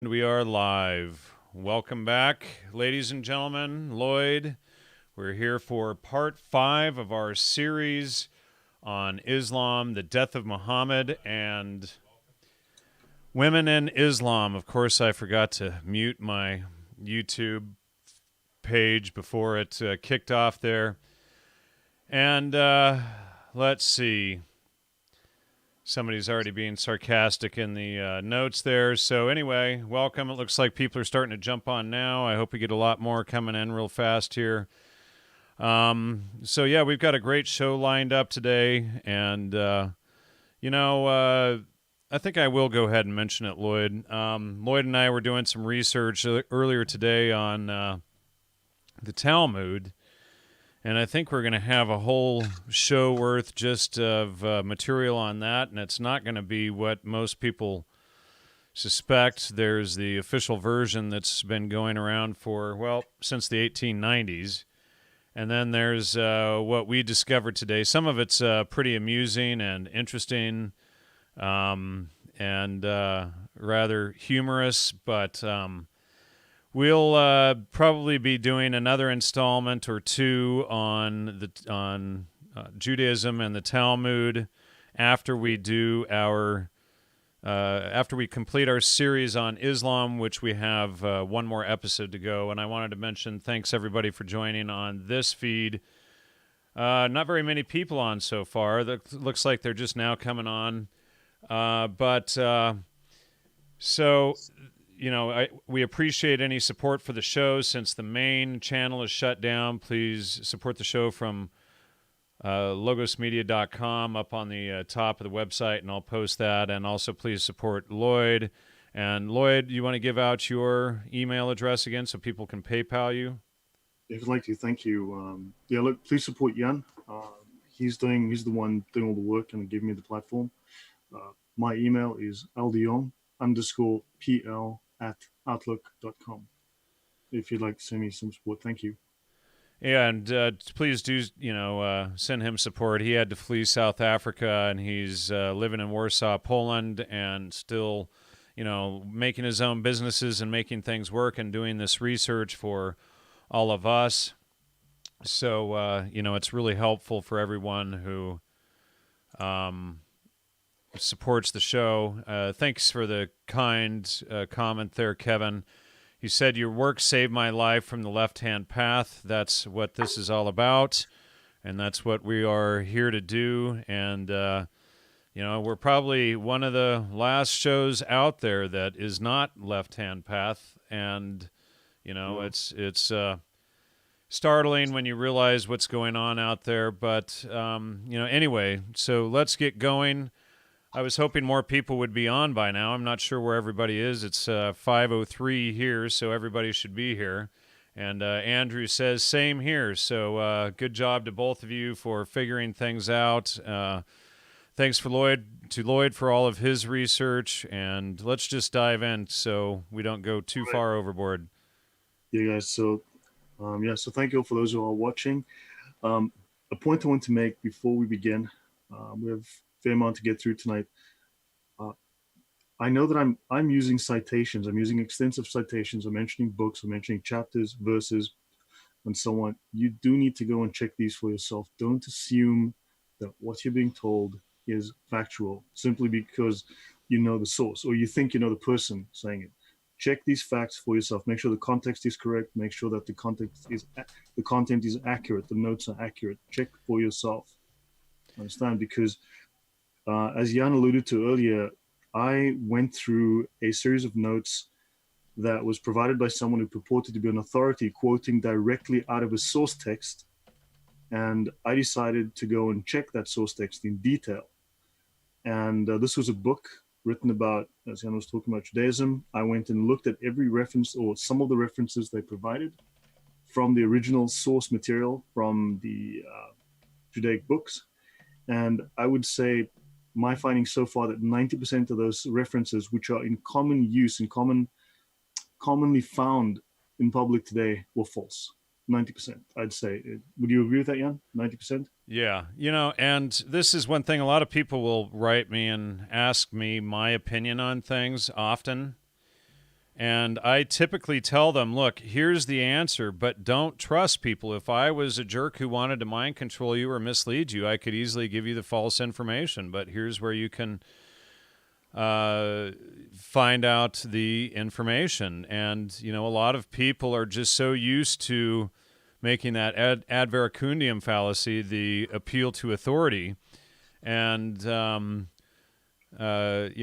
We are live. Welcome back, ladies and gentlemen. Lloyd, we're here for part 5 of our series on Islam, the death of Muhammad, and women in Islam. Of course, I forgot to mute my YouTube page before it kicked off there. And let's see. Somebody's already being sarcastic in the notes there. So anyway, welcome. It looks like people are starting to jump on now. I hope we get a lot more coming in real fast here. So yeah, we've got a great show lined up today. And, I think I will go ahead and mention it, Lloyd. Lloyd and I were doing some research earlier today on the Talmud. And I think we're going to have a whole show worth just of material on that, and it's not going to be what most people suspect. There's the official version that's been going around for, well, since the 1890s. And then there's what we discovered today. Some of it's pretty amusing and interesting and rather humorous, but... we'll probably be doing another installment or two on Judaism and the Talmud after we do after we complete our series on Islam, which we have one more episode to go. And I wanted to mention thanks everybody for joining on this feed. Not very many people on so far. That looks like they're just now coming on, so. We appreciate any support for the show. Since the main channel is shut down, please support the show from logosmedia.com up on the top of the website, and I'll post that. And also please support Lloyd. And Lloyd, you want to give out your email address again so people can PayPal you? If you'd like to, thank you. Look, please support Jan. He's the one doing all the work and giving me the platform. My email is ldjong_pl@outlook.com. If you'd like to send me some support, thank you. Yeah, and please do, send him support. He had to flee South Africa, and he's living in Warsaw, Poland, and still, making his own businesses and making things work and doing this research for all of us. So, it's really helpful for everyone who supports the show. Thanks for the kind comment there, Kevin. He said, your work saved my life from the left-hand path. That's what this is all about, and that's what we are here to do. And, we're probably one of the last shows out there that is not left-hand path. And, it's startling when you realize what's going on out there. But, anyway, so let's get going. I was hoping more people would be on by now. I'm not sure where everybody is. It's 5:03 here, so everybody should be here. And Andrew says, same here. So good job to both of you for figuring things out. Thanks to Lloyd for all of his research. And let's just dive in so we don't go too far overboard. Yeah, guys. So, so thank you all for those who are watching. A point I want to make before we begin, we have fair amount to get through tonight. I know that I'm using citations. I'm using extensive citations. I'm mentioning books. I'm mentioning chapters, verses, and so on. You do need to go and check these for yourself. Don't assume that what you're being told is factual simply because you know the source or you think you know the person saying it. Check these facts for yourself. Make sure the context is correct. Make sure that the content is accurate. The notes are accurate. Check for yourself. Understand? Because as Jan alluded to earlier, I went through a series of notes that was provided by someone who purported to be an authority quoting directly out of a source text. And I decided to go and check that source text in detail. And this was a book written about, as Jan was talking about, Judaism. I went and looked at every reference or some of the references they provided from the original source material from the Judaic books. And I would say my findings so far that 90% of those references, which are in common use and commonly found in public today, were false. 90%, I'd say. Would you agree with that, Jan? 90%? Yeah, and this is one thing a lot of people will write me and ask me my opinion on things often. And I typically tell them, look, here's the answer, but don't trust people. If I was a jerk who wanted to mind control you or mislead you, I could easily give you the false information. But here's where you can find out the information. And, you know, a lot of people are just so used to making that ad veracundium fallacy, the appeal to authority. And, you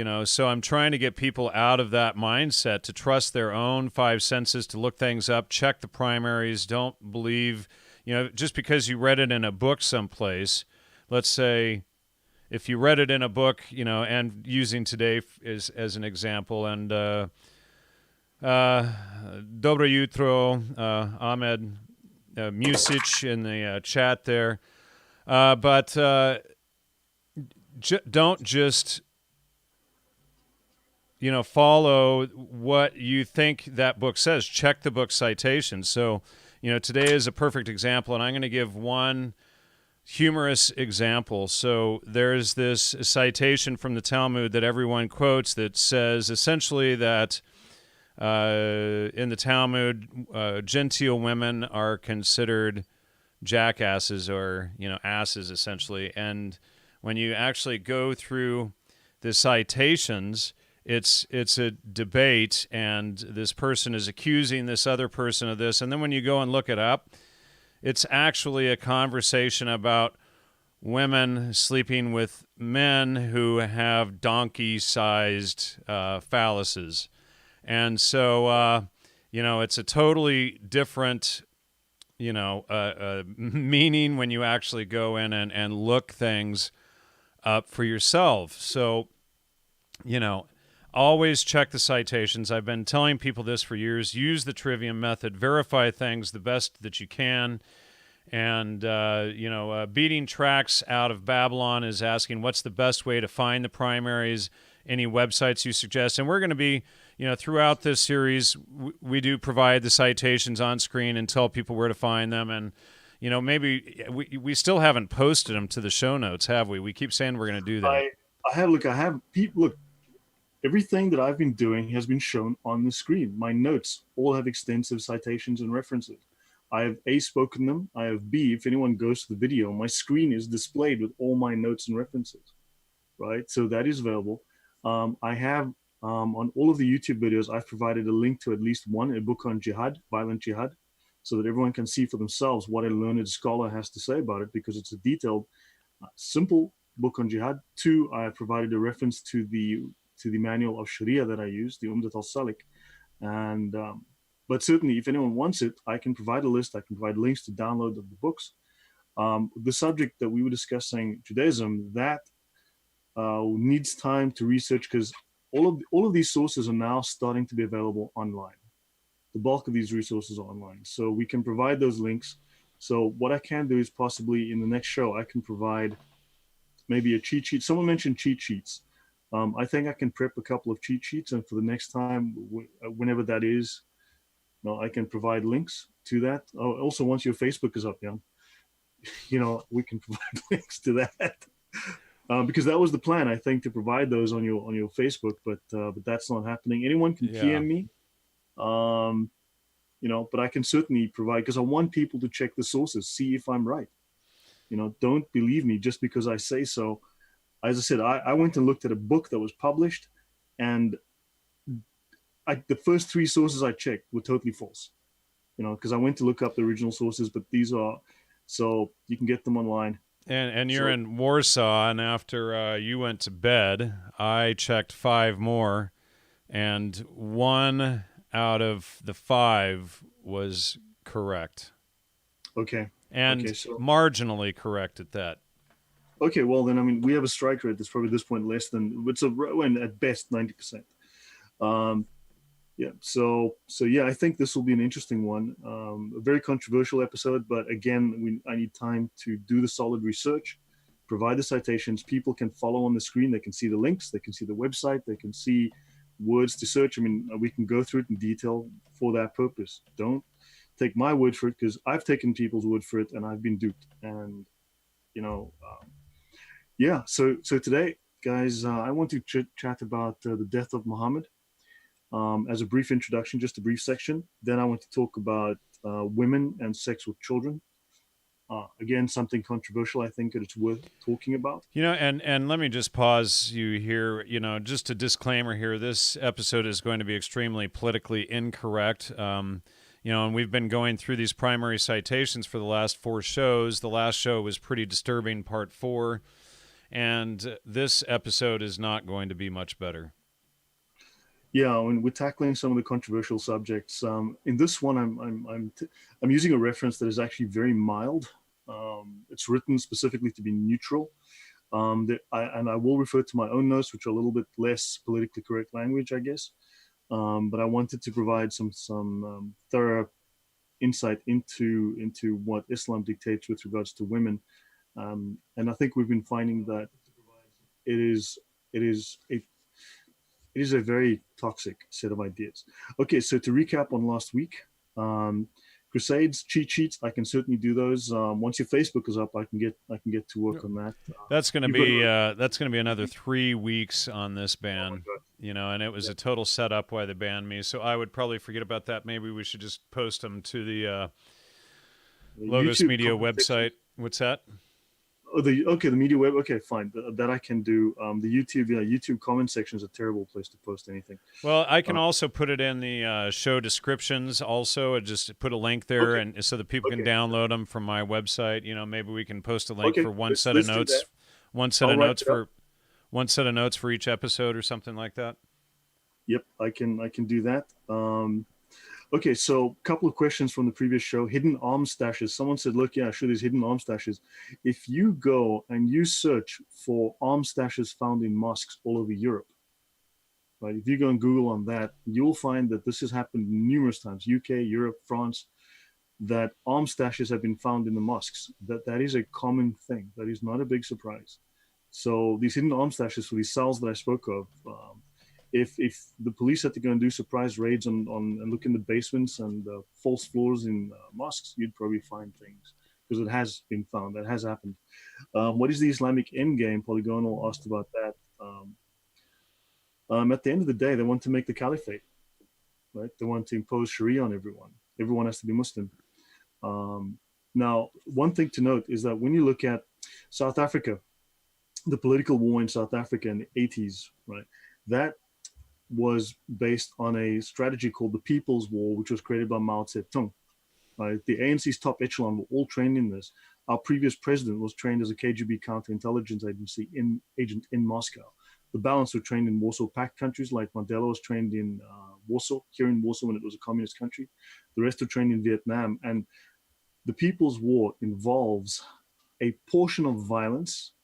know, so I'm trying to get people out of that mindset to trust their own five senses, to look things up, check the primaries. Don't believe, you know, just because you read it in a book someplace. Let's say if you read it in a book, you know, and using today as an example, and Dobro jutro, Ahmed Music in the chat there. But don't just, you know, follow what you think that book says. Check the book citations. So, you know, today is a perfect example, and I'm going to give one humorous example. So there's this citation from the Talmud that everyone quotes that says essentially that in the Talmud, genteel women are considered jackasses, or, you know, asses essentially. And when you actually go through the citations, it's a debate, and this person is accusing this other person of this. And then when you go and look it up, it's actually a conversation about women sleeping with men who have donkey-sized phalluses. And so, you know, it's a totally different, you know, meaning when you actually go in and look things up for yourself. So, you know, always check the citations. I've been telling people this for years. Use the trivium method. Verify things the best that you can. And, you know, Beating Tracks out of Babylon is asking, what's the best way to find the primaries? Any websites you suggest? And we're going to be, you know, throughout this series, we do provide the citations on screen and tell people where to find them. And, you know, maybe we still haven't posted them to the show notes, have we? We keep saying we're going to do that. I have people, look, everything that I've been doing has been shown on the screen. My notes all have extensive citations and references. I have A, spoken them. I have B, if anyone goes to the video, my screen is displayed with all my notes and references, right? So that is available. I have, on all of the YouTube videos, I've provided a link to at least one, a book on jihad, violent jihad, so that everyone can see for themselves what a learned scholar has to say about it, because it's a detailed, simple book on jihad. Two, I have provided a reference to the manual of Sharia that I use, the Umdat al-Salik. And but certainly, if anyone wants it, I can provide a list. I can provide links to download of the books. The subject that we were discussing, Judaism, that needs time to research, because all of these sources are now starting to be available online. The bulk of these resources are online, so we can provide those links. So what I can do is possibly in the next show, I can provide maybe a cheat sheet. Someone mentioned cheat sheets. I think I can prep a couple of cheat sheets, and for the next time, whenever that is, you know, I can provide links to that. Oh, also, once your Facebook is up, Jan, you know, we can provide links to that. Because that was the plan, I think, to provide those on your Facebook, but that's not happening. Anyone can PM me, you know, but I can certainly provide, because I want people to check the sources, see if I'm right. You know, don't believe me just because I say so. As I said, I went and looked at a book that was published, and the first three sources I checked were totally false. You know, because I went to look up the original sources, but these are, so you can get them online. And you're in Warsaw, and after you went to bed, I checked 5 more, and 1 out of the 5 was correct. Okay. And okay, so marginally correct at that. Okay, well then, I mean, we have a strike rate that's probably at this point less than, it's at best 90%. Yeah, so yeah, I think this will be an interesting one. A very controversial episode, but again, I need time to do the solid research, provide the citations. People can follow on the screen. They can see the links. They can see the website. They can see words to search. I mean, we can go through it in detail for that purpose. Don't take my word for it, because I've taken people's word for it and I've been duped. And, you know, yeah, so today, guys, I want to chat about the death of Mohammed. as a brief introduction, just a brief section. Then I want to talk about women and sex with children. Again, something controversial. I think that it's worth talking about. And let me just pause you here. Just a disclaimer here. This episode is going to be extremely politically incorrect. And we've been going through these primary citations for the last 4 shows. The last show was pretty disturbing, part 4, and this episode is not going to be much better. Yeah, when we're tackling some of the controversial subjects, in this one, I'm using a reference that is actually very mild. It's written specifically to be neutral, and I will refer to my own notes, which are a little bit less politically correct language, I guess. But I wanted to provide some thorough insight into what Islam dictates with regards to women, and I think we've been finding that it is a very toxic set of ideas. Okay, so to recap on last week, Crusades, cheat sheets, I can certainly do those. Once your Facebook is up, I can get to work on that. That's going to be another 3 weeks on this ban. And it was a total setup why they banned me. So I would probably forget about that. Maybe we should just post them to the Logos YouTube Media website. section. What's that? Oh, the media web. Okay, fine. That I can do. The YouTube comment section is a terrible place to post anything. Well, I can also put it in the show descriptions. Also, just put a link there, Okay. and so that people can download them from my website. Maybe we can post a link for one let's set of do notes, that. one set I'll of write notes it up. for one set of notes for each episode, or something like that. Yep, I can do that. Okay, so a couple of questions from the previous show. Hidden arms stashes. Someone said, look, yeah, sure, there's hidden arms stashes. If you go and you search for arms stashes found in mosques all over Europe, right? If you go and Google on that, you'll find that this has happened numerous times. UK, Europe, France, that arms stashes have been found in the mosques. That is a common thing. That is not a big surprise. So these hidden arms stashes for these cells that I spoke of, if the police had to go and do surprise raids on and look in the basements and false floors in mosques, you'd probably find things, because it has been found. That has happened. What is the Islamic endgame? Polygonal asked about that. At the end of the day, they want to make the caliphate, right? They want to impose Sharia on everyone. Everyone has to be Muslim. Now, one thing to note is that when you look at South Africa, the political war in South Africa in the 80s, right? That was based on a strategy called the People's War, which was created by Mao Zedong. Right? The ANC's top echelon were all trained in this. Our previous president was trained as a KGB counterintelligence agency agent in Moscow. The balance were trained in Warsaw Pact countries, like Mandela was trained in Warsaw, here in Warsaw when it was a communist country. The rest were trained in Vietnam. And the People's War involves a portion of violence,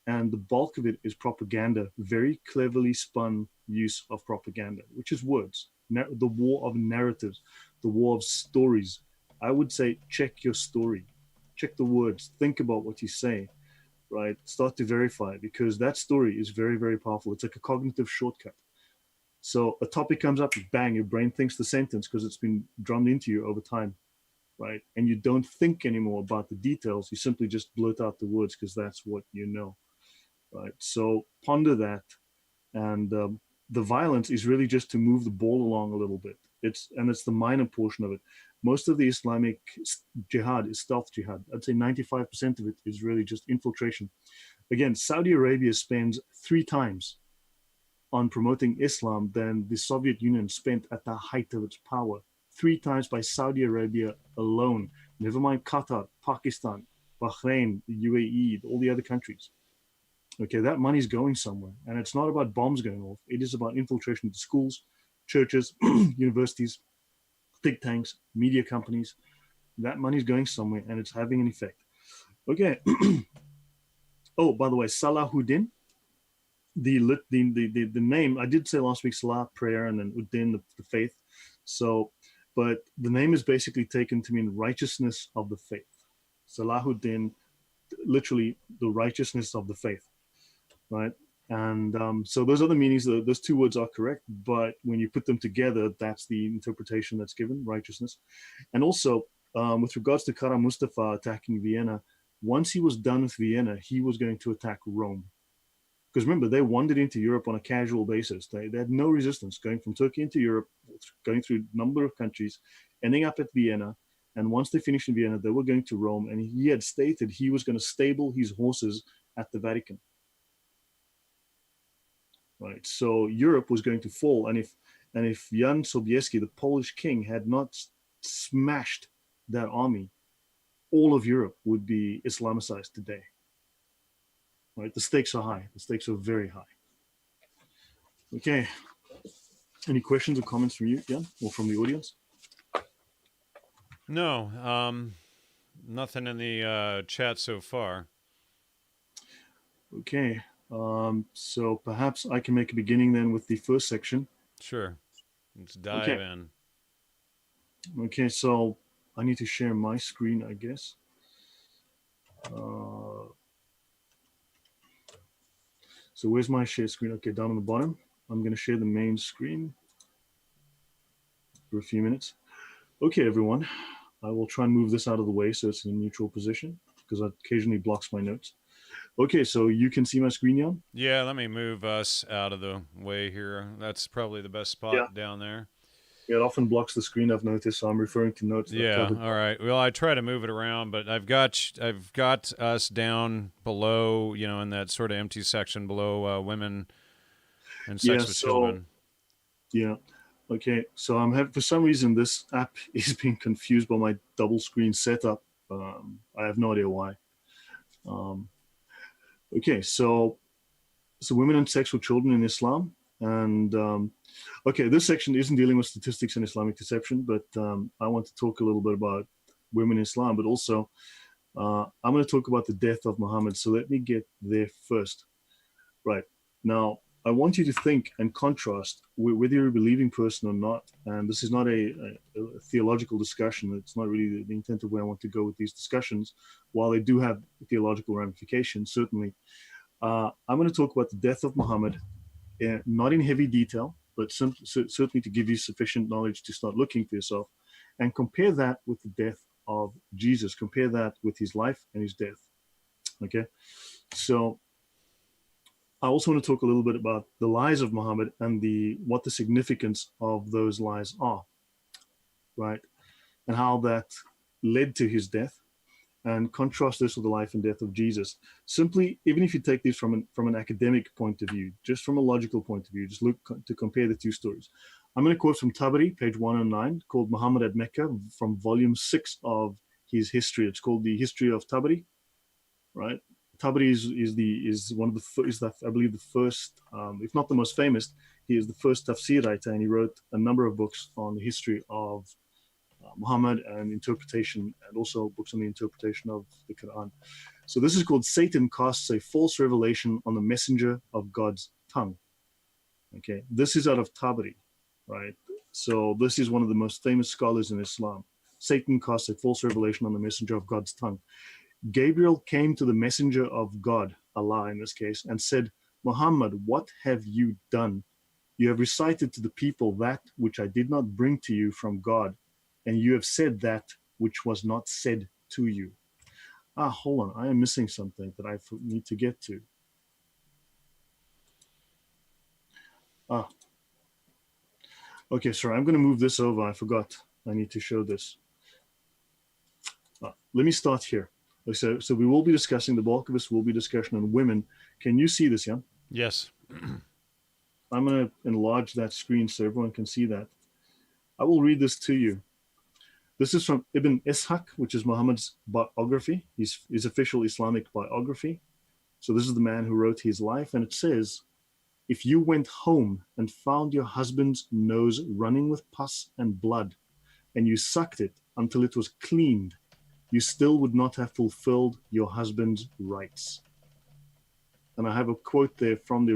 and the bulk of it is propaganda, very cleverly spun use of propaganda, which is words, the war of narratives, the war of stories. I would say check your story, check the words, think about what you say, right? Start to verify, because that story is very, very powerful. It's like a cognitive shortcut. So a topic comes up, bang, your brain thinks the sentence because it's been drummed into you over time, right? And you don't think anymore about the details. You simply just blurt out the words because that's what you know. Right. So ponder that, and the violence is really just to move the ball along a little bit. It's the minor portion of it. Most of the Islamic jihad is stealth jihad. I'd say 95% of it is really just infiltration. Again, Saudi Arabia spends 3 times on promoting Islam than the Soviet Union spent at the height of its power. 3 times by Saudi Arabia alone. Never mind Qatar, Pakistan, Bahrain, the UAE, all the other countries. Okay, that money's going somewhere, and it's not about bombs going off. It is about infiltration into schools, churches, universities, think tanks, media companies. That money's going somewhere, and it's having an effect. Okay. Oh, by the way, Salahuddin, the name, I did say last week, Salah, prayer, and then Uddin, the faith. So, but the name is basically taken to mean righteousness of the faith. Salahuddin, literally the righteousness of the faith. Right, and so those other meanings, those 2 words are correct, but when you put them together, that's the interpretation that's given, righteousness. And also, with regards to Kara Mustafa attacking Vienna, once he was done with Vienna, he was going to attack Rome, because remember, they wandered into Europe on a casual basis. They had no resistance going from Turkey into Europe, going through a number of countries, ending up at Vienna. And once they finished in Vienna, they were going to Rome. And he had stated he was going to stable his horses at the Vatican. Right. So Europe was going to fall. And if Jan Sobieski, the Polish king, had not smashed that army, all of Europe would be Islamicized today. Right? The stakes are high. The stakes are very high. Okay. Any questions or comments from you, Jan, or from the audience? No, nothing in the chat so far. Okay. So perhaps I can make a beginning then with the first section. Sure. Let's dive in. Okay, so I need to share my screen, I guess. So where's my share screen? Okay, down on the bottom. I'm going to share the main screen for a few minutes. Okay, everyone. I will try and move this out of the way so it's in a neutral position because it occasionally blocks my notes. Okay, so you can see my screen, Jan? Yeah, let me move us out of the way here. That's probably the best spot down there. Yeah, it often blocks the screen, I've noticed, so I'm referring to notes. Yeah, all right. Well, I try to move it around, but I've got us down below, in that sort of empty section below women and sex with children. Yeah. Okay, so I'm having, for some reason, this app is being confused by my double screen setup. I have no idea why. Okay, so women and sex with children in Islam. And okay, this section isn't dealing with statistics and Islamic deception, but I want to talk a little bit about women in Islam, but also I'm going to talk about the death of Muhammad. So let me get there first. Right. Now, I want you to think and contrast whether you're a believing person or not. And this is not a theological discussion. It's not really the intent of where I want to go with these discussions. While they do have theological ramifications, certainly. I'm going to talk about the death of Muhammad, not in heavy detail, but certainly to give you sufficient knowledge to start looking for yourself, and compare that with the death of Jesus. Compare that with his life and his death. Okay? So I also want to talk a little bit about the lies of Muhammad and what the significance of those lies are, right? And how that led to his death, and contrast this with the life and death of Jesus. Simply, even if you take this from an academic point of view, just from a logical point of view, just look to compare the two stories. I'm going to quote from Tabari, page 109, called Muhammad at Mecca, from volume 6 of his history. It's called the History of Tabari, right? Tabari is I believe the first, if not the most famous. He is the first tafsir writer, and he wrote a number of books on the history of Muhammad and interpretation, and also books on the interpretation of the Quran. So this is called Satan Casts a False Revelation on the Messenger of God's Tongue. Okay, this is out of Tabari, right? So this is one of the most famous scholars in Islam. Satan casts a false revelation on the Messenger of God's tongue. Gabriel came to the Messenger of God, Allah in this case, and said, Muhammad, what have you done? You have recited to the people that which I did not bring to you from God, and you have said that which was not said to you. Hold on. I am missing something that I need to get to. Okay, sorry. I'm going to move this over. I forgot. I need to show this. Let me start here. So we will be discussing, the bulk of this will be discussion on women. Can you see this, Jan? Yes. I'm going to enlarge that screen so everyone can see that. I will read this to you. This is from Ibn Ishaq, which is Muhammad's biography, his official Islamic biography. So this is the man who wrote his life, and it says, if you went home and found your husband's nose running with pus and blood, and you sucked it until it was cleaned, you still would not have fulfilled your husband's rights. And I have a quote there from the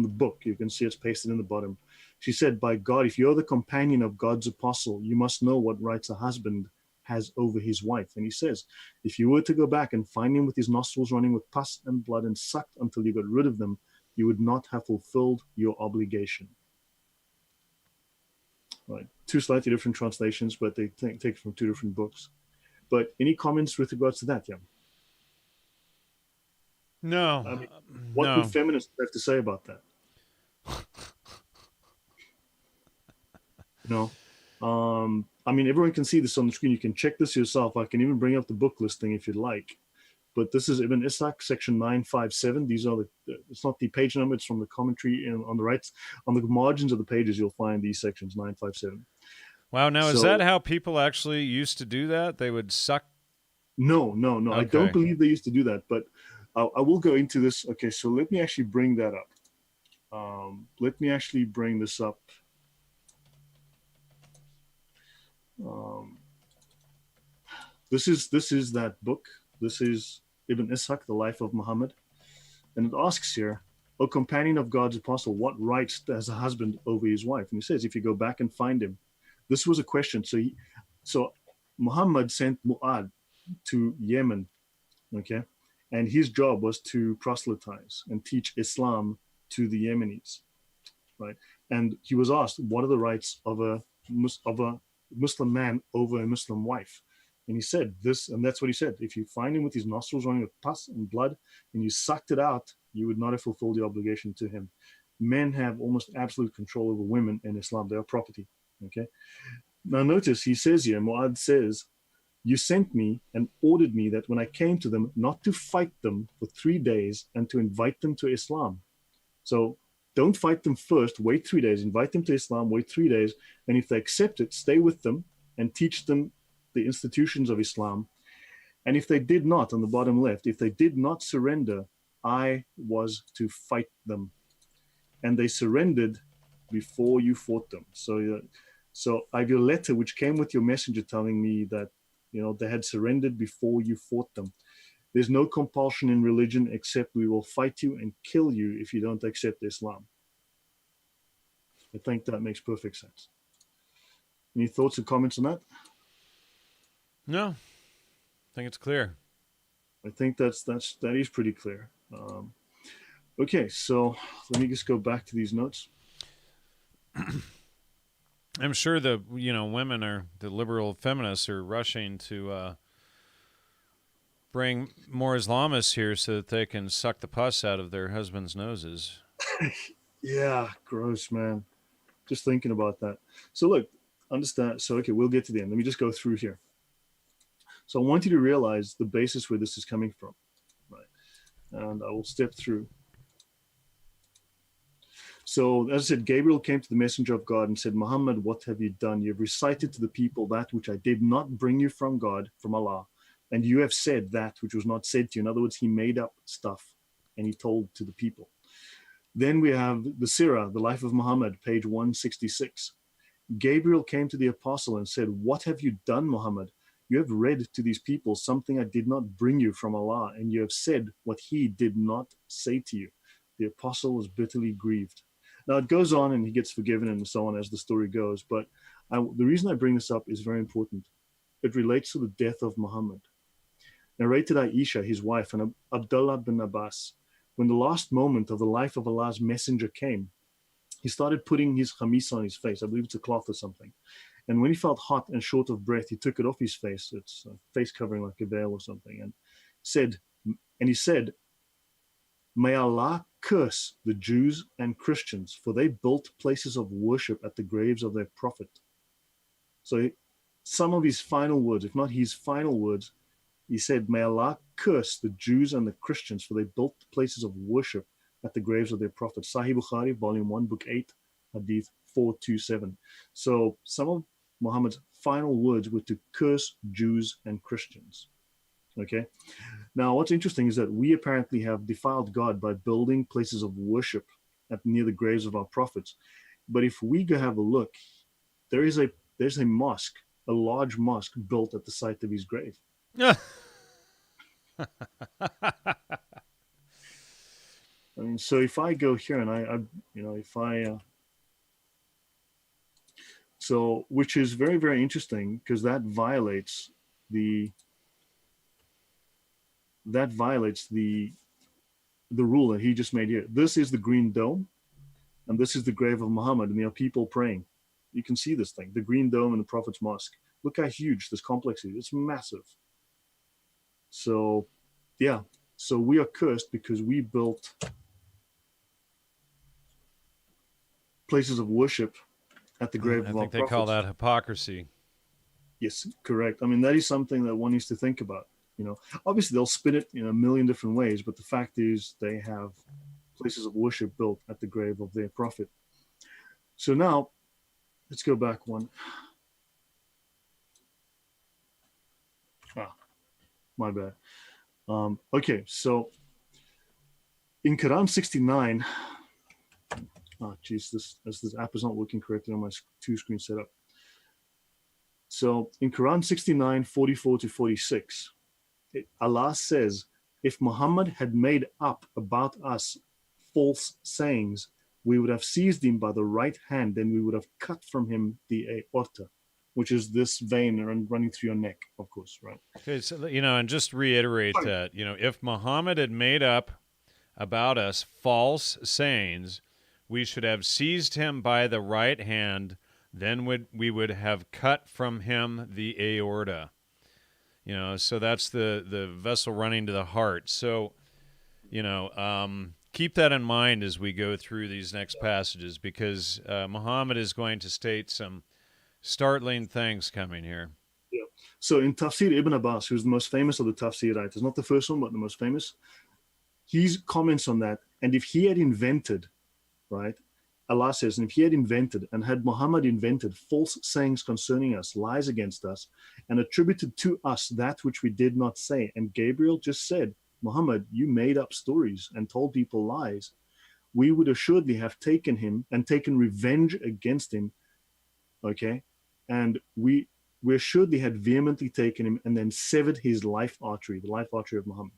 book. You can see it's pasted in the bottom. She said, by God, if you're the companion of God's apostle, you must know what rights a husband has over his wife. And he says, if you were to go back and find him with his nostrils running with pus and blood and sucked until you got rid of them, you would not have fulfilled your obligation. Right. Two slightly different translations, but they take it from two different books. But any comments with regards to that, Jan? No, I mean, what would no. feminists have to say about that? You I mean, everyone can see this on the screen. You can check this yourself. I can even bring up the book listing if you'd like. But this is Ibn Ishaq, section 957. These are it's not the page number, it's from the commentary on the right. On the margins of the pages, you'll find these sections, 957. Wow. Now, is that So, how people actually used to do that? They would suck. no, no, no. I don't Okay. believe they used to do that, but I will go into this. Okay, so let me actually bring that up. Let me actually bring this up. Um, this is that book. This is Ibn Ishaq, The Life of Muhammad. And it asks here, O companion of God's apostle, what rights has a husband over his wife? And he says, if you go back and find him, this was a question. So Muhammad sent Mu'ad to Yemen, okay? And his job was to proselytize and teach Islam to the Yemenis, right? And he was asked, what are the rights of a Muslim man over a Muslim wife? And he said this, and that's what he said. If you find him with his nostrils running with pus and blood, and you sucked it out, you would not have fulfilled your obligation to him. Men have almost absolute control over women in Islam. They are property. Okay. Now notice he says here, Mu'ad says, you sent me and ordered me that when I came to them, not to fight them for 3 days and to invite them to Islam. So don't fight them first, wait 3 days, invite them to Islam, wait 3 days, and if they accept it, stay with them and teach them the institutions of Islam. And if they did not, on the bottom left, if they did not surrender, I was to fight them. And they surrendered before you fought them. So I have your letter, which came with your messenger telling me that, they had surrendered before you fought them. There's no compulsion in religion except we will fight you and kill you if you don't accept Islam. I think that makes perfect sense. Any thoughts or comments on that? No, I think it's clear. I think that is pretty clear. Okay, so let me just go back to these notes. I'm sure the women the liberal feminists are rushing to bring more Islamists here so that they can suck the pus out of their husbands' noses. Yeah, gross, man. Just thinking about that. So look, understand. So okay, we'll get to the end. Let me just go through here. So I want you to realize the basis where this is coming from, right? And I will step through. So as I said, Gabriel came to the messenger of God and said, Muhammad, what have you done? You have recited to the people that which I did not bring you from God, from Allah. And you have said that which was not said to you. In other words, he made up stuff and he told to the people. Then we have the Sira, the life of Muhammad, page 166. Gabriel came to the apostle and said, what have you done, Muhammad? You have read to these people something I did not bring you from Allah, and you have said what he did not say to you. The apostle was bitterly grieved. Now it goes on and he gets forgiven and so on as the story goes. But the reason I bring this up is very important. It relates to the death of Muhammad. Narrated Aisha, his wife, and Abdullah bin Abbas. When the last moment of the life of Allah's messenger came, he started putting his khamis on his face. I believe it's a cloth or something. And when he felt hot and short of breath, he took it off his face. It's a face covering like a veil or something. And he said, may Allah curse the Jews and Christians, for they built places of worship at the graves of their prophet. So some of his final words, if not his final words, he said, may Allah curse the Jews and the Christians, for they built places of worship at the graves of their prophet. Sahih Bukhari, volume 1, book 8, Hadith 427. So some of Muhammad's final words were to curse Jews and Christians. Okay. Now, what's interesting is that we apparently have defiled God by building places of worship near the graves of our prophets. But if we go have a look, there's a mosque, a large mosque built at the site of his grave. I mean, so if I go here and so which is very, very interesting because that violates the rule that he just made here. This is the green dome, and this is the grave of Muhammad, and there are people praying. You can see this thing, the green dome and the Prophet's mosque. Look how huge this complex is. It's massive. So, yeah. So we are cursed because we built places of worship at the grave I of our think they call prophets. that hypocrisy. Yes, correct. I mean, that is something that one needs to think about. Obviously they'll spin it in a million different ways, but the fact is they have places of worship built at the grave of their prophet. So now, let's go back one. My bad. Okay, so in Quran 69, this app is not working correctly on my two-screen setup. So in Quran 69, 44 to 46, Allah says, if Muhammad had made up about us false sayings, we would have seized him by the right hand, then we would have cut from him the aorta, which is this vein running through your neck, of course, right? Okay, so, and just reiterate that, if Muhammad had made up about us false sayings, we should have seized him by the right hand, then we would have cut from him the aorta. So that's the vessel running to the heart. So, keep that in mind as we go through these next passages, because Muhammad is going to state some startling things coming here. Yeah. So in Tafsir Ibn Abbas, who's the most famous of the Tafsir writers, not the first one, but the most famous, he comments on that. And if he had invented, right, Allah says, and if he had invented and had Muhammad invented false sayings concerning us, lies against us, and attributed to us that which we did not say, and Gabriel just said, Muhammad, you made up stories and told people lies, we would assuredly have taken him and taken revenge against him, okay? And we assuredly had vehemently taken him and then severed his life artery, the life artery of Muhammad.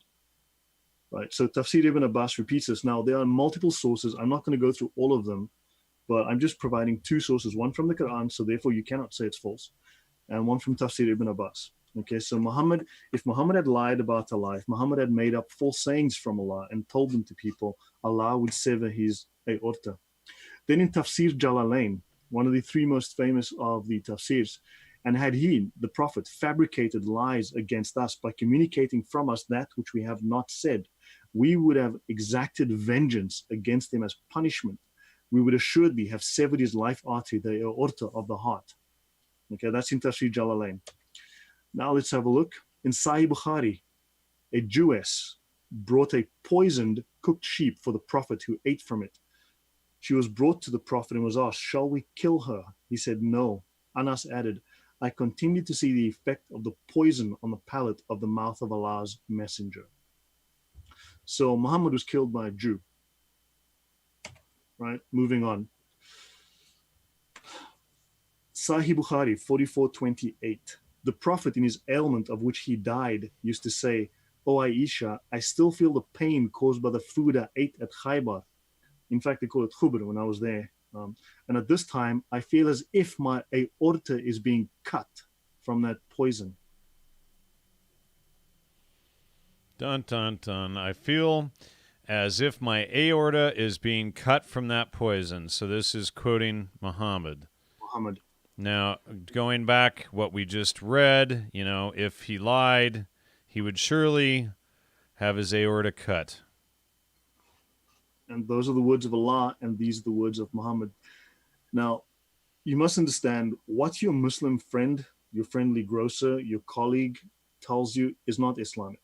Right, so Tafsir Ibn Abbas repeats this. Now, there are multiple sources. I'm not going to go through all of them, but I'm just providing two sources, one from the Quran, so therefore you cannot say it's false, and one from Tafsir Ibn Abbas. Okay, so if Muhammad had lied about Allah, if Muhammad had made up false sayings from Allah and told them to people, Allah would sever his aorta. Then in Tafsir Jalalain, one of the three most famous of the tafsirs, and had he, the Prophet, fabricated lies against us by communicating from us that which we have not said, we would have exacted vengeance against him as punishment. We would assuredly have severed his life artery, the aorta of the heart. Okay, that's in Tafsir Jalalain. Now let's have a look. In Sahih Bukhari, a Jewess brought a poisoned cooked sheep for the Prophet, who ate from it. She was brought to the Prophet and was asked, shall we kill her? He said, no. Anas added, I continued to see the effect of the poison on the palate of the mouth of Allah's messenger. So Muhammad was killed by a Jew. Right, moving on. Sahih Bukhari 44:28. The Prophet, in his ailment of which he died, used to say, O Aisha, I still feel the pain caused by the food I ate at Khaybar. In fact, they call it khubr when I was there. And at this time, I feel as if my aorta is being cut from that poison. Dun, dun, dun. I feel as if my aorta is being cut from that poison. So this is quoting Muhammad. Now, going back what we just read, if he lied, he would surely have his aorta cut. And those are the words of Allah, and these are the words of Muhammad. Now, you must understand what your Muslim friend, your friendly grocer, your colleague tells you is not Islamic.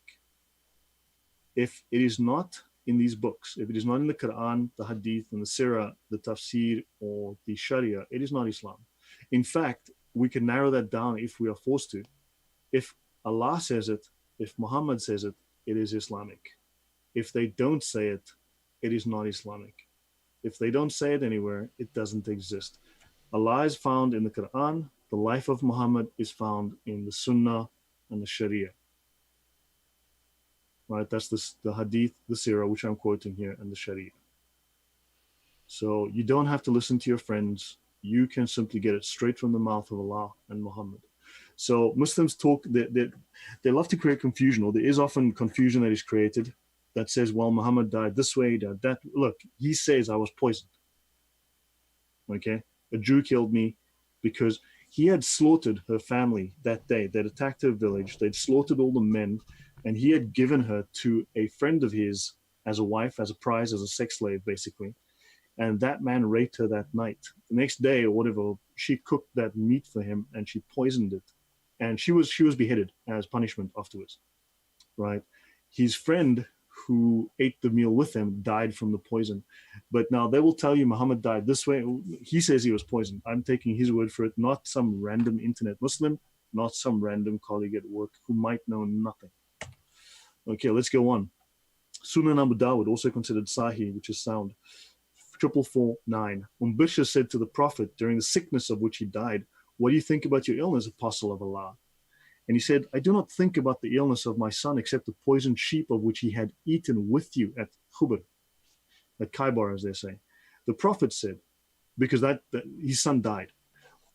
If it is not in these books, if it is not in the Quran, the Hadith, and the Sira, the Tafsir, or the Sharia, it is not Islam. In fact, we can narrow that down if we are forced to. If Allah says it, if Muhammad says it, it is Islamic. If they don't say it, it is not Islamic. If they don't say it anywhere, it doesn't exist. Allah is found in the Quran. The life of Muhammad is found in the Sunnah and the Sharia. Right? That's the Hadith, the Sira, which I'm quoting here, and the Sharia. So you don't have to listen to your friends. You can simply get it straight from the mouth of Allah and Muhammad. So Muslims they love to create confusion, or there is often confusion that is created that says, well, Muhammad died this way, died that. Look, he says I was poisoned. Okay? A Jew killed me because he had slaughtered her family that day. They'd attacked her village. They'd slaughtered all the men, and he had given her to a friend of his as a wife, as a prize, as a sex slave, basically. And that man raped her that night. The next day or whatever, she cooked that meat for him and she poisoned it, and she was beheaded as punishment afterwards, right? His friend who ate the meal with him died from the poison. But now they will tell you Muhammad died this way. He says he was poisoned. I'm taking his word for it, not some random internet Muslim, not some random colleague at work who might know nothing. Okay, let's go on. Sunan Abu Dawud, also considered Sahih, which is sound, 4449. Bishir said to the Prophet during the sickness of which he died, "What do you think about your illness, Apostle of Allah?" And he said, "I do not think about the illness of my son except the poisoned sheep of which he had eaten with you at Khubr, at Khaybar, as they say." The Prophet said, because that his son died,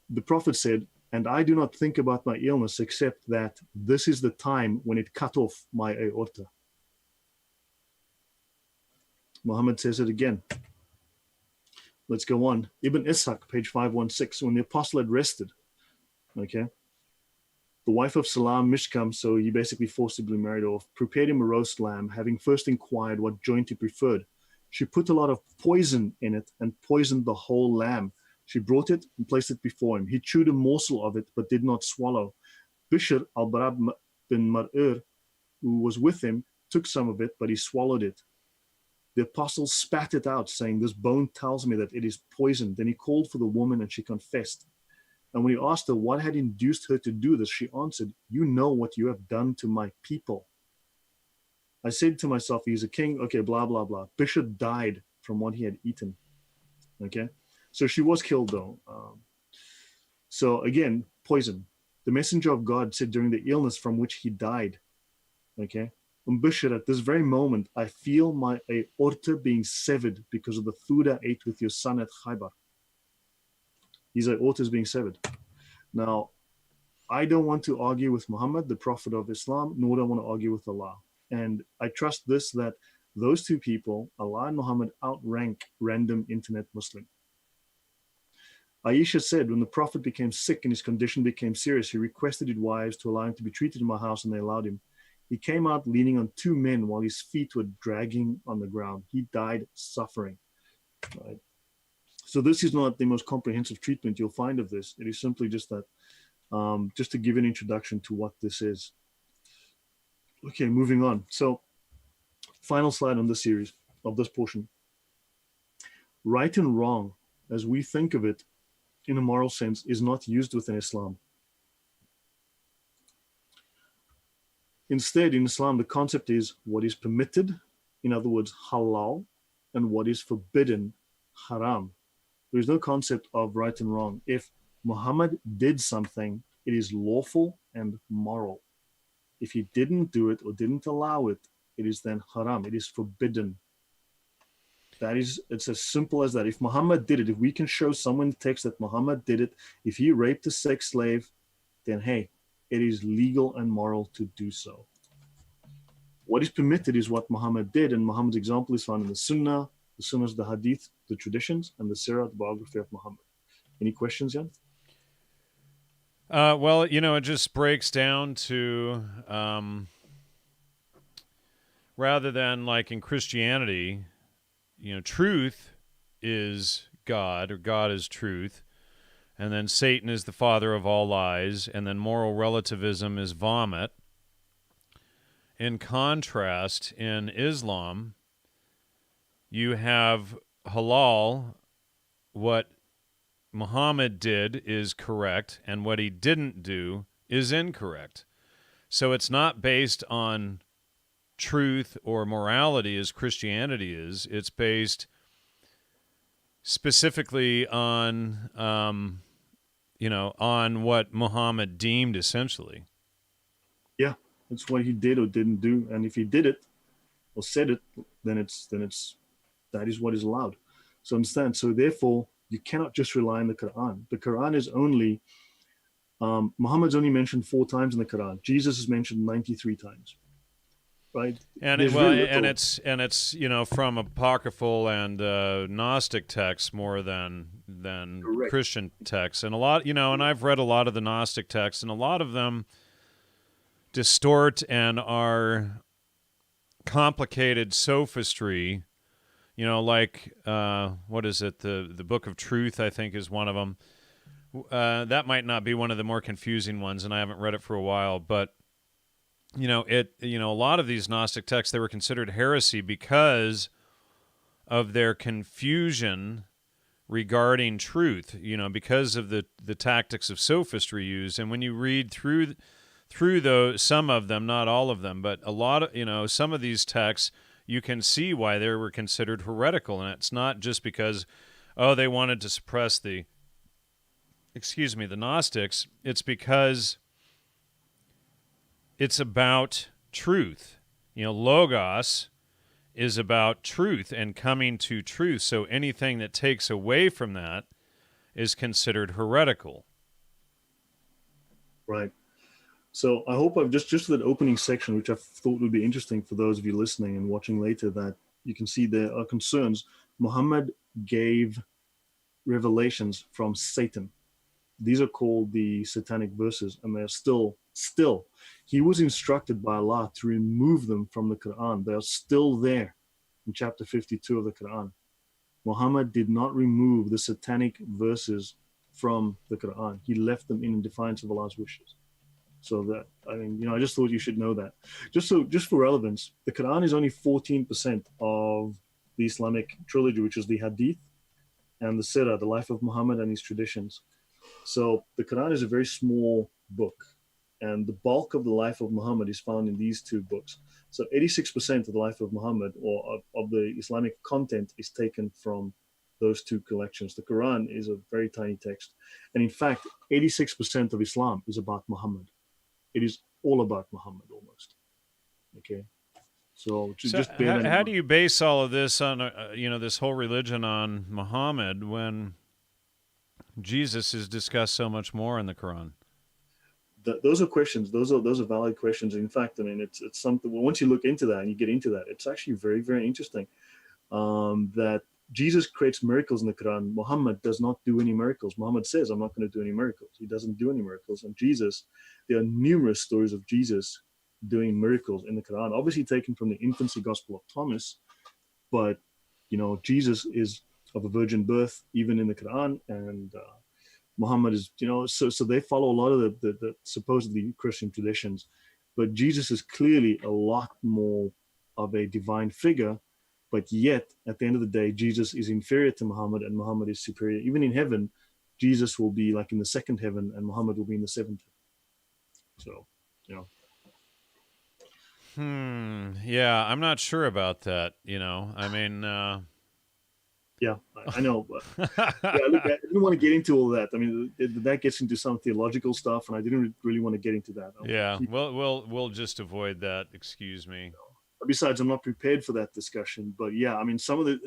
the Prophet said, "And I do not think about my illness except that this is the time when it cut off my aorta." Muhammad says it again. Let's go on. Ibn Ishaq, page 516. When the apostle had rested, okay, the wife of Salam, Mishkam, so he basically forcibly married off, prepared him a roast lamb, having first inquired what joint he preferred. She put a lot of poison in it and poisoned the whole lamb. She brought it and placed it before him. He chewed a morsel of it, but did not swallow. Bishr al-Barab bin Mar'ir, who was with him, took some of it, but he swallowed it. The apostle spat it out, saying, "This bone tells me that it is poisoned." Then he called for the woman and she confessed. And when he asked her what had induced her to do this, she answered, "You know what you have done to my people." I said to myself, he's a king, okay, blah, blah, blah. Bishop died from what he had eaten, okay? So she was killed though. So again, poison. The messenger of God said during the illness from which he died, okay? Bishop, at this very moment, I feel my aorta being severed because of the food I ate with your son at Khaybar. His aorta is being severed. Now, I don't want to argue with Muhammad, the Prophet of Islam, nor do I want to argue with Allah. And I trust this, that those two people, Allah and Muhammad, outrank random internet Muslim. Aisha said, when the Prophet became sick and his condition became serious, he requested his wives to allow him to be treated in my house, and they allowed him. He came out leaning on two men while his feet were dragging on the ground. He died suffering. Right? So this is not the most comprehensive treatment you'll find of this. It is simply just that, just to give an introduction to what this is. Okay, moving on. So, final slide on this series, of this portion. Right and wrong, as we think of it in a moral sense, is not used within Islam. Instead, in Islam, the concept is what is permitted, in other words, halal, and what is forbidden, haram. There is no concept of right and wrong. If Muhammad did something, it is lawful and moral. If he didn't do it or didn't allow it, it is then haram. It is forbidden. It's as simple as that. If Muhammad did it, if we can show someone in the text that Muhammad did it, if he raped a sex slave, then hey, it is legal and moral to do so. What is permitted is what Muhammad did, and Muhammad's example is found in the Sunnah, the Sunnahs, the Hadith, the traditions, and the Sira, the biography of Muhammad. Any questions, Jan? Well, it just breaks down to, rather than like in Christianity, truth is God, or God is truth, and then Satan is the father of all lies, and then moral relativism is vomit. In contrast, in Islam, you have halal. What Muhammad did is correct, and what he didn't do is incorrect. So it's not based on truth or morality as Christianity is. It's based specifically on, on what Muhammad deemed, essentially. Yeah, it's what he did or didn't do, and if he did it or said it, then it's that is what is allowed. So understand. So therefore, you cannot just rely on the Quran. The Quran is only Muhammad's only mentioned 4 times in the Quran. Jesus is mentioned 93 times. Right, and it's from apocryphal and Gnostic texts more than Correct. Christian texts, and a lot and I've read a lot of the Gnostic texts, and a lot of them distort and are complicated sophistry. Like what is it? The Book of Truth, I think, is one of them. That might not be one of the more confusing ones, and I haven't read it for a while. But a lot of these Gnostic texts, they were considered heresy because of their confusion regarding truth. Because of the tactics of sophistry used. And when you read through those, some of them, not all of them, but a lot of some of these texts, you can see why they were considered heretical, and it's not just because they wanted to suppress the Gnostics. It's because it's about truth. Logos is about truth and coming to truth. So anything that takes away from that is considered heretical. Right. So I hope I've just that opening section, which I thought would be interesting for those of you listening and watching later, that you can see there are concerns. Muhammad gave revelations from Satan. These are called the satanic verses, and they're still, he was instructed by Allah to remove them from the Quran. They're still there in chapter 52 of the Quran. Muhammad did not remove the satanic verses from the Quran. He left them in defiance of Allah's wishes. So that, I just thought you should know that. Just for relevance, the Quran is only 14% of the Islamic trilogy, which is the Hadith and the Sira, the life of Muhammad and his traditions. So the Quran is a very small book, and the bulk of the life of Muhammad is found in these two books. So 86% of the life of Muhammad, or of the Islamic content, is taken from those two collections. The Quran is a very tiny text. And in fact, 86% of Islam is about Muhammad. It is all about Muhammad almost. Okay. So just bear that in mind. How do you base all of this on, this whole religion on Muhammad when Jesus is discussed so much more in the Quran? Those are questions. Those are valid questions. In fact, it's something. Well, once you look into that and you get into that, it's actually very, very interesting. That Jesus creates miracles in the Quran. Muhammad does not do any miracles. Muhammad says, "I'm not going to do any miracles." He doesn't do any miracles. And Jesus, there are numerous stories of Jesus doing miracles in the Quran, obviously taken from the infancy gospel of Thomas, but Jesus is of a virgin birth even in the Quran, and Muhammad is, so they follow a lot of the supposedly Christian traditions, but Jesus is clearly a lot more of a divine figure. But yet, at the end of the day, Jesus is inferior to Muhammad, and Muhammad is superior. Even in heaven, Jesus will be like in the second heaven, and Muhammad will be in the seventh. So, Yeah, I'm not sure about that. Yeah, I know. But look, I didn't want to get into all that. That gets into some theological stuff, and I didn't really want to get into that. We'll just avoid that. Excuse me. Besides, I'm not prepared for that discussion. But yeah, some of it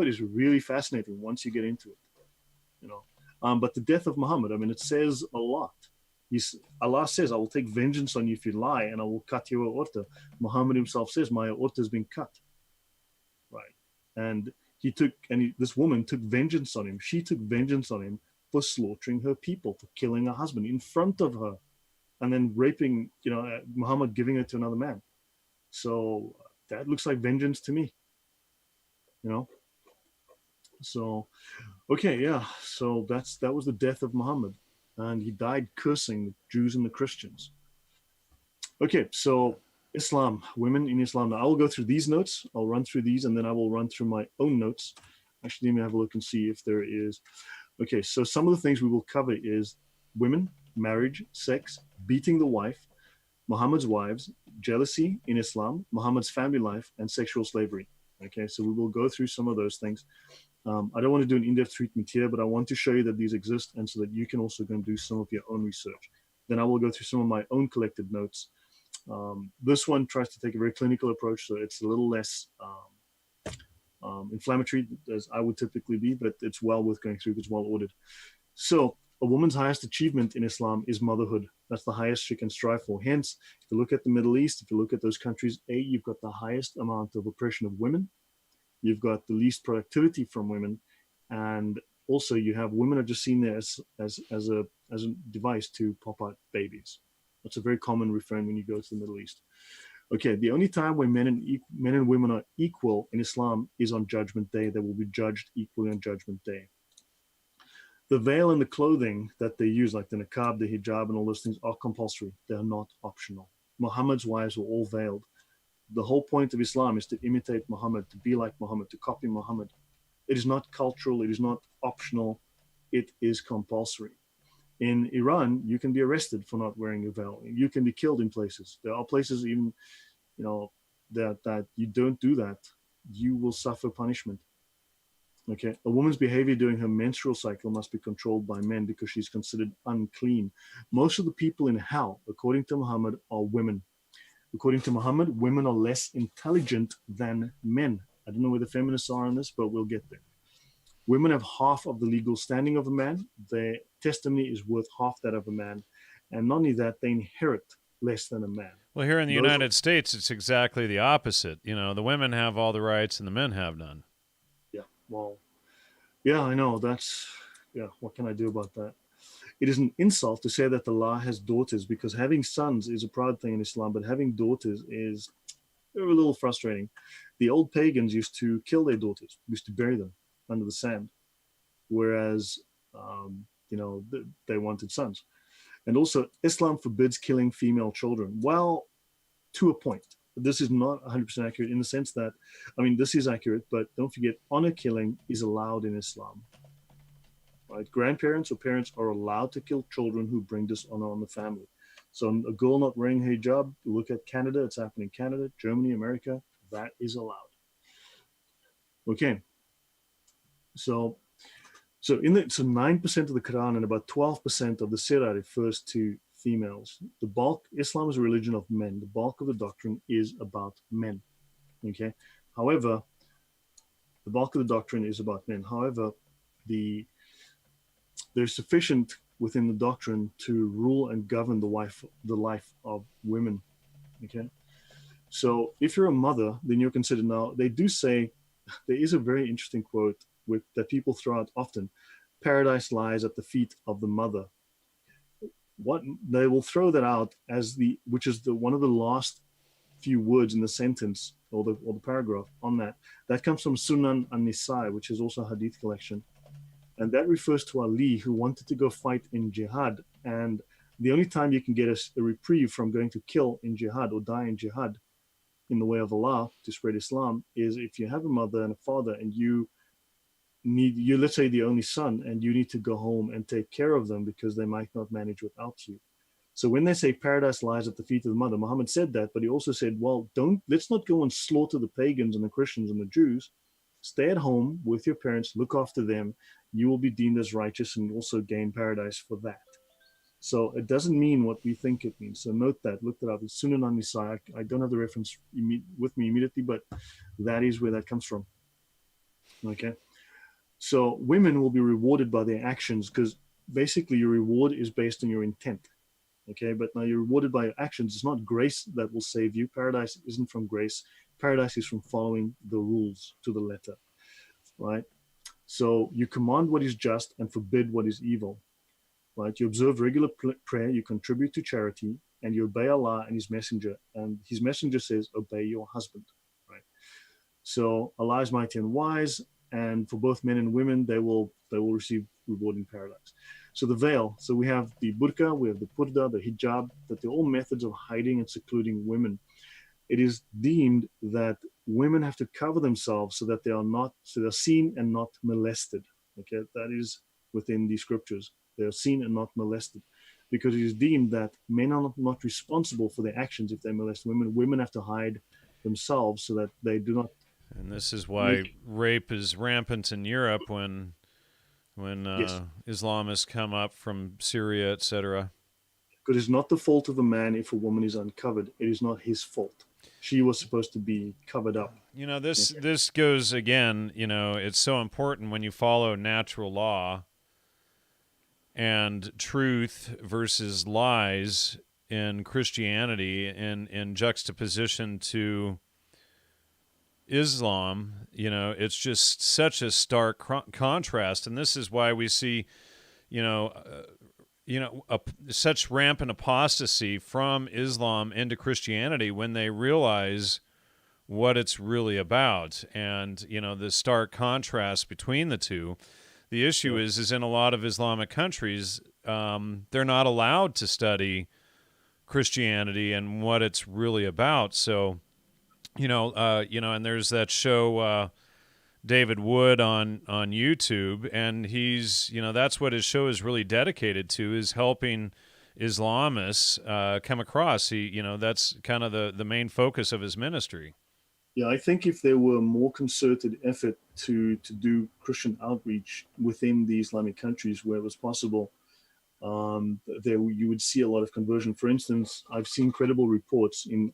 is really fascinating once you get into it. But the death of Muhammad, it says a lot. Allah says, "I will take vengeance on you if you lie, and I will cut your aorta." Muhammad himself says, "My aorta has been cut." Right, and this woman took vengeance on him. She took vengeance on him for slaughtering her people, for killing her husband in front of her, and then raping, Muhammad, giving her to another man. So that looks like vengeance to me, So, okay, yeah. So that was the death of Muhammad, and he died cursing the Jews and the Christians. Okay, so Islam, women in Islam. Now I will go through these notes. I'll run through these, and then I will run through my own notes. Actually, let me have a look and see if there is. Okay, so some of the things we will cover is women, marriage, sex, beating the wife, Muhammad's wives, jealousy in Islam, Muhammad's family life, and sexual slavery. Okay, so we will go through some of those things. I don't want to do an in-depth treatment here, but I want to show you that these exist, and so that you can also go and do some of your own research. Then I will go through some of my own collected notes. This one tries to take a very clinical approach, so it's a little less inflammatory as I would typically be, but it's well worth going through. It's well ordered. So a woman's highest achievement in Islam is motherhood. That's the highest she can strive for. Hence, if you look at the Middle East, if you look at those countries, you've got the highest amount of oppression of women. You've got the least productivity from women. And also you have women are just seen there as a device to pop out babies. That's a very common refrain when you go to the Middle East. Okay, the only time when men and women are equal in Islam is on Judgment Day. They will be judged equally on Judgment Day. The veil and the clothing that they use, like the niqab, the hijab, and all those things, are compulsory. They are not optional. Muhammad's wives were all veiled. The whole point of Islam is to imitate Muhammad, to be like Muhammad, to copy Muhammad. It is not cultural. It is not optional. It is compulsory. In Iran, you can be arrested for not wearing a veil. You can be killed in places. There are places even, that you don't do that, you will suffer punishment. Okay, a woman's behavior during her menstrual cycle must be controlled by men because she's considered unclean. Most of the people in hell, according to Muhammad, are women. According to Muhammad, women are less intelligent than men. I don't know where the feminists are on this, but we'll get there. Women have half of the legal standing of a man. Their testimony is worth half that of a man. And not only that, they inherit less than a man. Well, here in the United States, it's exactly the opposite. The women have all the rights and the men have none. Yeah, well, yeah, I know. What can I do about that? It is an insult to say that Allah has daughters, because having sons is a proud thing in Islam, but having daughters is a little frustrating. The old pagans used to kill their daughters, used to bury them under the sand, whereas, they wanted sons. And also, Islam forbids killing female children. Well, to a point. This is not 100% accurate in the sense that, this is accurate, but don't forget, honor killing is allowed in Islam. Right? Grandparents or parents are allowed to kill children who bring dishonor on the family. So a girl not wearing hijab, look at Canada, it's happening in Canada, Germany, America, that is allowed. Okay. So 9% of the Quran and about 12% of the Sira refers to females. The bulk, Islam is a religion of men. The bulk of the doctrine is about men. Okay. However, the bulk of the doctrine is about men. However, there's sufficient within the doctrine to rule and govern the life of women. Okay. So if you're a mother, then you're considered now. They do say, there is a very interesting quote that people throw out often: paradise lies at the feet of the mother. What they will throw that out as which is one of the last few words in the sentence or the paragraph on that. That comes from Sunan an-Nisa, which is also a Hadith collection, and that refers to Ali, who wanted to go fight in jihad, and the only time you can get a reprieve from going to kill in jihad or die in jihad in the way of Allah to spread Islam is if you have a mother and a father and you're, let's say, the only son, and you need to go home and take care of them because they might not manage without you. So when they say paradise lies at the feet of the mother, Muhammad said that, but he also said, well, let's not go and slaughter the pagans and the Christians and the Jews. Stay at home with your parents, look after them. You will be deemed as righteous and also gain paradise for that. So it doesn't mean what we think it means. So note that, look that up. It's Sunan an-Nisa. I don't have the reference with me immediately, but that is where that comes from. Okay. So women will be rewarded by their actions, because basically your reward is based on your intent. Okay, but now you're rewarded by your actions. It's not grace that will save you. Paradise isn't from grace. Paradise is from following the rules to the letter, right? So you command what is just and forbid what is evil, right? You observe regular prayer, you contribute to charity, and you obey Allah and His Messenger. And His Messenger says, obey your husband, right? So Allah is mighty and wise, and for both men and women, they will receive reward in paradise. So the veil, so we have the burqa, we have the purda, the hijab, that they're all methods of hiding and secluding women. It is deemed that women have to cover themselves so that they're seen and not molested. Okay, that is within the scriptures. They are seen and not molested, because it is deemed that men are not responsible for their actions if they molest women. Women have to hide themselves so that they do not. And this is why rape is rampant in Europe when Yes. Islamists come up from Syria, etc. Because it's not the fault of a man if a woman is uncovered. It is not his fault. She was supposed to be covered up. This goes again, it's so important when you follow natural law and truth versus lies in Christianity in juxtaposition to Islam. It's just such a stark contrast, and this is why we see such rampant apostasy from Islam into Christianity when they realize what it's really about, and the stark contrast between the two. The issue Yeah. is in a lot of Islamic countries, they're not allowed to study Christianity and what it's really about. So, and there's that show David Wood on YouTube, and he's that's what his show is really dedicated to, is helping Islamists come across. That's kind of the main focus of his ministry. Yeah, I think if there were more concerted effort to do Christian outreach within the Islamic countries where it was possible, there you would see a lot of conversion. For instance, I've seen credible reports in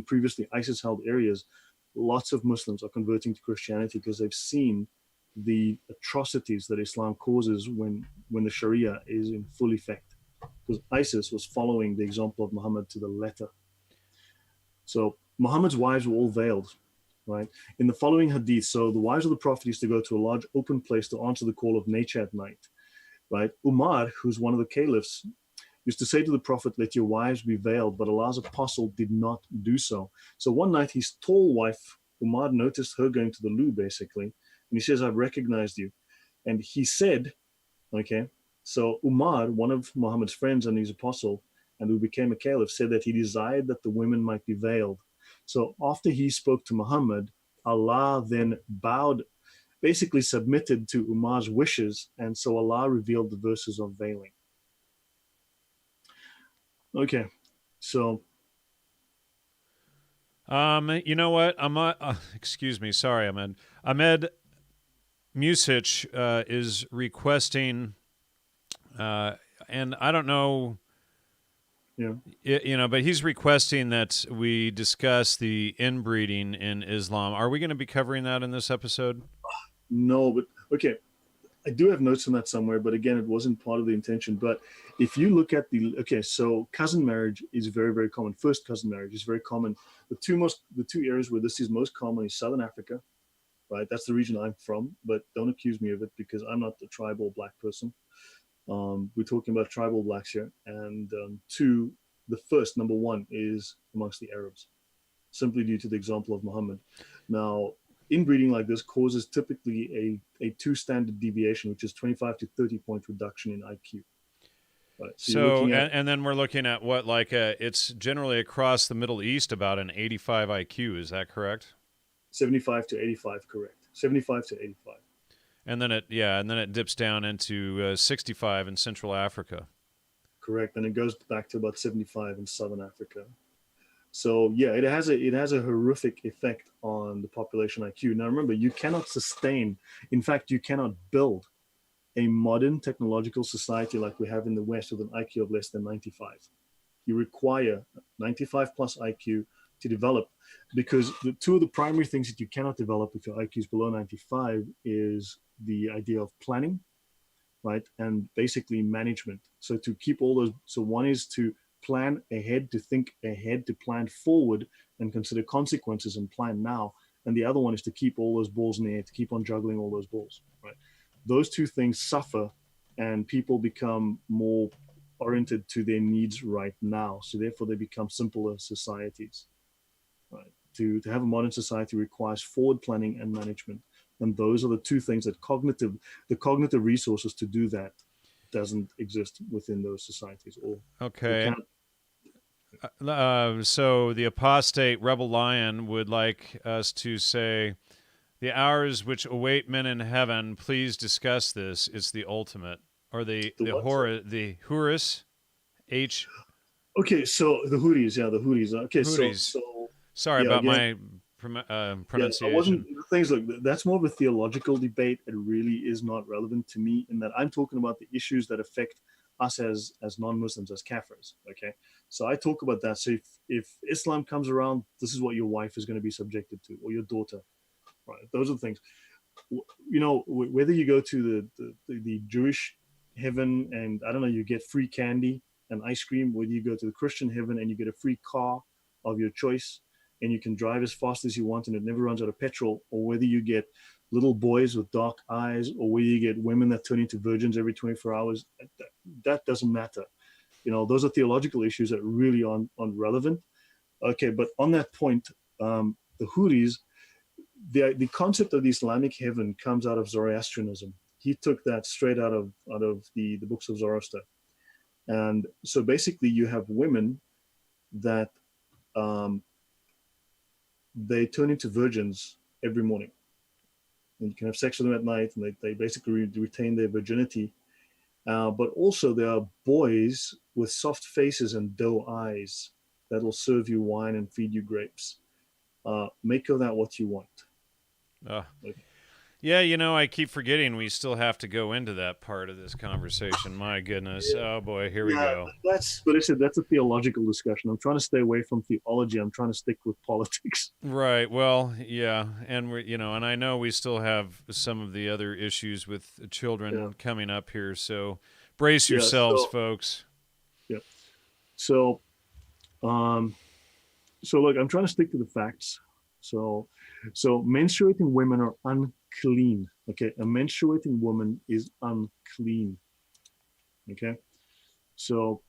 previously ISIS-held areas. Lots of Muslims are converting to Christianity because they've seen the atrocities that Islam causes when the Sharia is in full effect. Because ISIS was following the example of Muhammad to the letter. So Muhammad's wives were all veiled, right? In the following hadith, so the wives of the Prophet used to go to a large open place to answer the call of nature at night, right? Umar, who's one of the caliphs, used to say to the Prophet, "Let your wives be veiled," but Allah's apostle did not do so. So one night, his tall wife, Umar, noticed her going to the loo, basically, and he says, "I've recognized you." And he said, okay, so Umar, one of Muhammad's friends and his apostle, and who became a caliph, said that he desired that the women might be veiled. So after he spoke to Muhammad, Allah then bowed, basically submitted to Umar's wishes, and so Allah revealed the verses of veiling. Okay, so you know what? Excuse me. Sorry, Ahmed Music is requesting, and I don't know, yeah, but he's requesting that we discuss the inbreeding in Islam. Are we going to be covering that in this episode? no, but okay. I do have notes on that somewhere, but again, it wasn't part of the intention. But if you look at so cousin marriage is very, very common. First cousin marriage is very common. The two areas where this is most common is Southern Africa, right? That's the region I'm from, but don't accuse me of it because I'm not a tribal black person. We're talking about tribal blacks here. And two, the first, number one, is amongst the Arabs, simply due to the example of Muhammad. Now, inbreeding like this causes typically a two standard deviation, which is 25 to 30 point reduction in IQ. Right. So you're looking at, and then we're looking at what, like, it's generally across the Middle East about an 85 IQ. Is that correct? 75 to 85, correct. 75 to 85. And then it dips down into 65 in Central Africa. Correct. And it goes back to about 75 in Southern Africa. So yeah, it has a horrific effect on the population IQ. Now remember, you cannot sustain, in fact, you cannot build a modern technological society like we have in the West with an IQ of less than 95. You require 95 plus IQ to develop, because the two of the primary things that you cannot develop if your IQ is below 95 is the idea of planning, right? And basically management. So to keep all those, so one is to plan ahead, to think ahead, to plan forward and consider consequences and plan now. And the other one is to keep all those balls in the air, to keep on juggling all those balls, right? Those two things suffer and people become more oriented to their needs right now. So therefore they become simpler societies, right? To have a modern society requires forward planning and management. And those are the two things that the cognitive resources to do that doesn't exist within those societies. Okay. So the apostate rebel lion would like us to say, the hours which await men in heaven, please discuss this. It's the ultimate. Or the Horus, H. Okay, so the Houris, yeah, the Houris. Okay, Houris. so sorry yeah, about again, my pronunciation. Yeah, I wasn't, things like that's more of a theological debate. It really is not relevant to me in that I'm talking about the issues that affect us as non-Muslims, as Kafirs. Okay, so I talk about that. So if Islam comes around, this is what your wife is going to be subjected to, or your daughter, right? Those are the things. Whether you go to the Jewish heaven and I don't know, you get free candy and ice cream, whether you go to the Christian heaven and you get a free car of your choice, and you can drive as fast as you want and it never runs out of petrol, or whether you get little boys with dark eyes, or whether you get women that turn into virgins every 24 hours, that doesn't matter. Those are theological issues that really aren't relevant. Okay, but on that point, the Houris, the concept of the Islamic heaven comes out of Zoroastrianism. He took that straight out of the books of Zoroaster. And so basically you have women that they turn into virgins every morning. And you can have sex with them at night, and they basically retain their virginity. But also there are boys with soft faces and doe eyes that will serve you wine and feed you grapes. Make of that what you want. Okay. Yeah, I keep forgetting we still have to go into that part of this conversation. My goodness. Yeah. Oh, boy, here we go. That's a theological discussion. I'm trying to stay away from theology. I'm trying to stick with politics. Right. Well, yeah. And and I know we still have some of the other issues with children coming up here. So brace yourselves, folks. Yeah. So look, I'm trying to stick to the facts. So menstruating women are unclean. Okay, a menstruating woman is unclean. Okay, so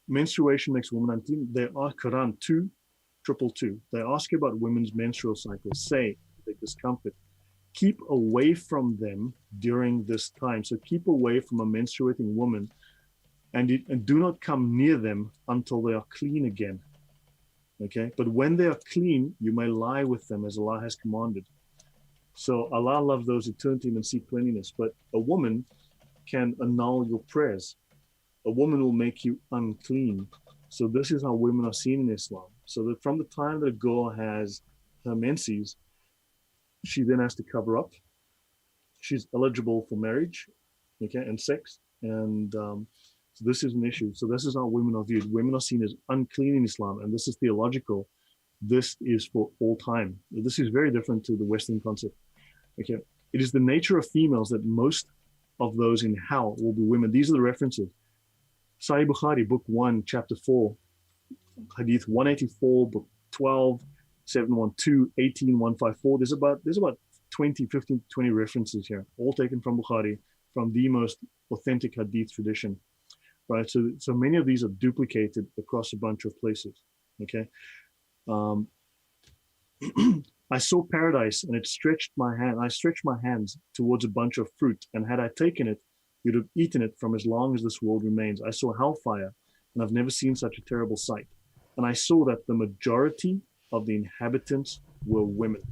menstruation makes a woman unclean. They are Quran 2:222. They ask about women's menstrual cycles. Say they discomfort. Keep away from them during this time. So keep away from a menstruating woman, and do not come near them until they are clean again. Okay, but when they are clean, you may lie with them as Allah has commanded. So Allah loves those who turn to Him and seek cleanliness. But a woman can annul your prayers. A woman will make you unclean. So this is how women are seen in Islam. So that from the time that a girl has her menses, she then has to cover up. She's eligible for marriage, okay, and sex. And so this is an issue. So this is how women are viewed. Women are seen as unclean in Islam, and this is theological. This is for all time. This is very different to the Western concept. Okay, it is the nature of females that most of those in hell will be women. These are the references. Sahih Bukhari, book 1, chapter 4, Hadith 184, book 12, 712, 18, 154. There's about 15 to 20 references here, all taken from Bukhari, from the most authentic Hadith tradition. Right, so many of these are duplicated across a bunch of places. Okay, I saw paradise and it stretched my hand. I stretched my hands towards a bunch of fruit, and had I taken it, you'd have eaten it from as long as this world remains. I saw hellfire, and I've never seen such a terrible sight. And I saw that the majority of the inhabitants were women.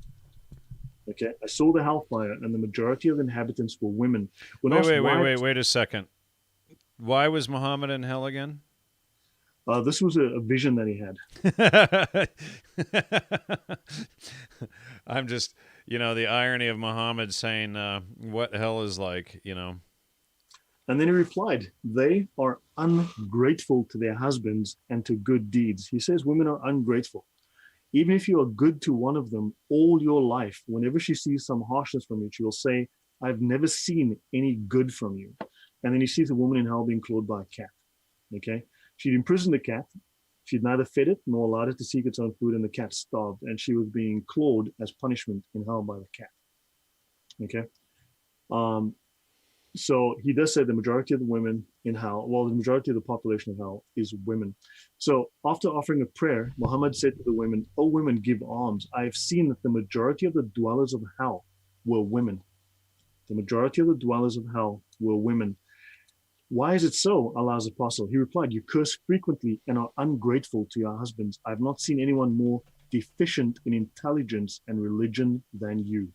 Okay, I saw the hellfire, and the majority of the inhabitants were women. Wait a second. Why was Muhammad in hell again? This was a vision that he had. I'm just, the irony of Muhammad saying what hell is like, And then he replied, they are ungrateful to their husbands and to good deeds. He says women are ungrateful. Even if you are good to one of them all your life, whenever she sees some harshness from you, she will say, I've never seen any good from you. And then he sees a woman in hell being clawed by a cat. Okay, she'd imprisoned the cat. She'd neither fed it nor allowed it to seek its own food, and the cat starved. And she was being clawed as punishment in hell by the cat. Okay, so he does say the majority of the women in hell, the majority of the population of hell is women. So after offering a prayer, Muhammad said to the women, "O women, give alms. I have seen that the majority of the dwellers of hell were women. The majority of the dwellers of hell were women. Why is it so, Allah's apostle?" He replied, "You curse frequently and are ungrateful to your husbands. I have not seen anyone more deficient in intelligence and religion than you."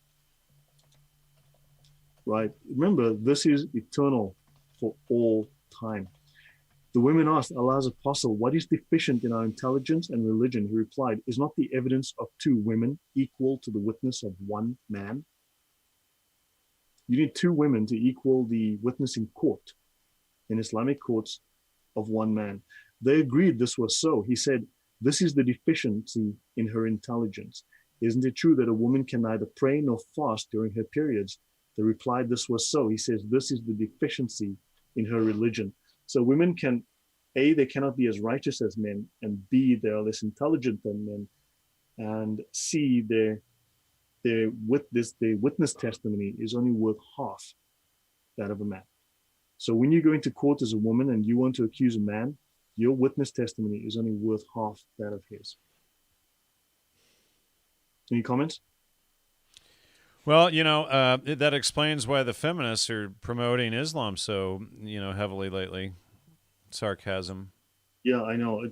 Right? Remember, this is eternal for all time. The women asked Allah's apostle, "What is deficient in our intelligence and religion?" He replied, "Is not the evidence of two women equal to the witness of one man?" You need two women to equal the witness in court, in Islamic courts, of one man. They agreed this was so. He said, "This is the deficiency in her intelligence. Isn't it true that a woman can neither pray nor fast during her periods?" They replied, "This was so." He says, "This is the deficiency in her religion." So women can A, they cannot be as righteous as men, and B, they are less intelligent than men, and C, their witness testimony is only worth half that of a man. So when you go into court as a woman and you want to accuse a man, your witness testimony is only worth half that of his. Any comments? Well, that explains why the feminists are promoting Islam so, heavily lately. Sarcasm. Yeah, I know.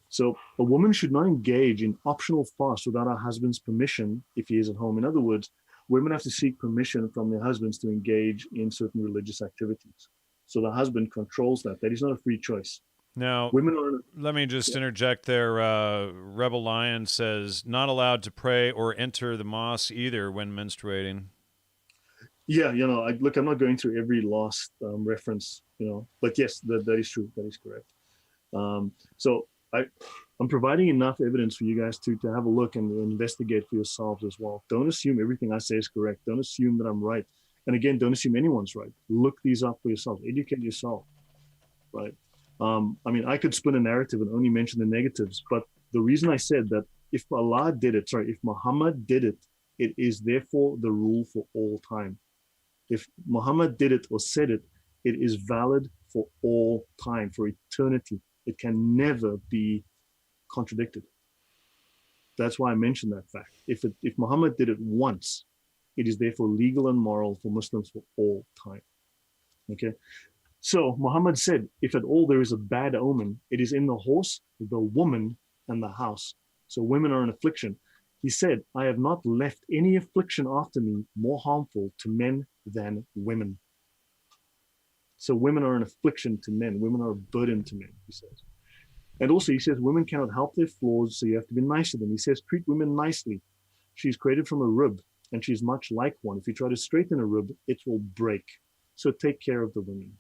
So a woman should not engage in optional fast without her husband's permission if he is at home. In other words, women have to seek permission from their husbands to engage in certain religious activities. So the husband controls that. That is not a free choice. Now, let me just interject there. Rebel Lion says, not allowed to pray or enter the mosque either when menstruating. Yeah, I'm not going through every last reference, but yes, that is true. That is correct. So I'm providing enough evidence for you guys to have a look and investigate for yourselves as well. Don't assume everything I say is correct. Don't assume that I'm right. And again, don't assume anyone's right. Look these up for yourself. Educate yourself, right? I could spin a narrative and only mention the negatives, but the reason I said that if Muhammad did it, it is therefore the rule for all time. If Muhammad did it or said it, it is valid for all time, for eternity. It can never be contradicted. That's why I mentioned that fact. If Muhammad did it once, it is therefore legal and moral for Muslims for all time. Okay? So Muhammad said, if at all there is a bad omen, it is in the horse, the woman, and the house. So women are an affliction. He said, I have not left any affliction after me more harmful to men than women. So women are an affliction to men. Women are a burden to men, he says. And also he says, women cannot help their flaws, so you have to be nice to them. He says, treat women nicely. She's created from a rib, and she's much like one. If you try to straighten a rib, it will break. So take care of the women.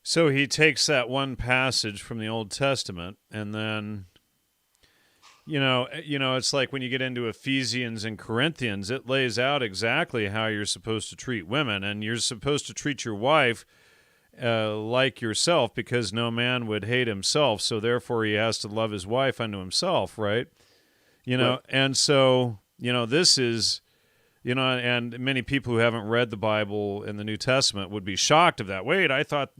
So he takes that one passage from the Old Testament, and then, it's like when you get into Ephesians and Corinthians, it lays out exactly how you're supposed to treat women, and you're supposed to treat your wife like yourself, because no man would hate himself, so therefore he has to love his wife unto himself, right? Right. And so, this is... and many people who haven't read the Bible in the New Testament would be shocked of that. Wait, I thought,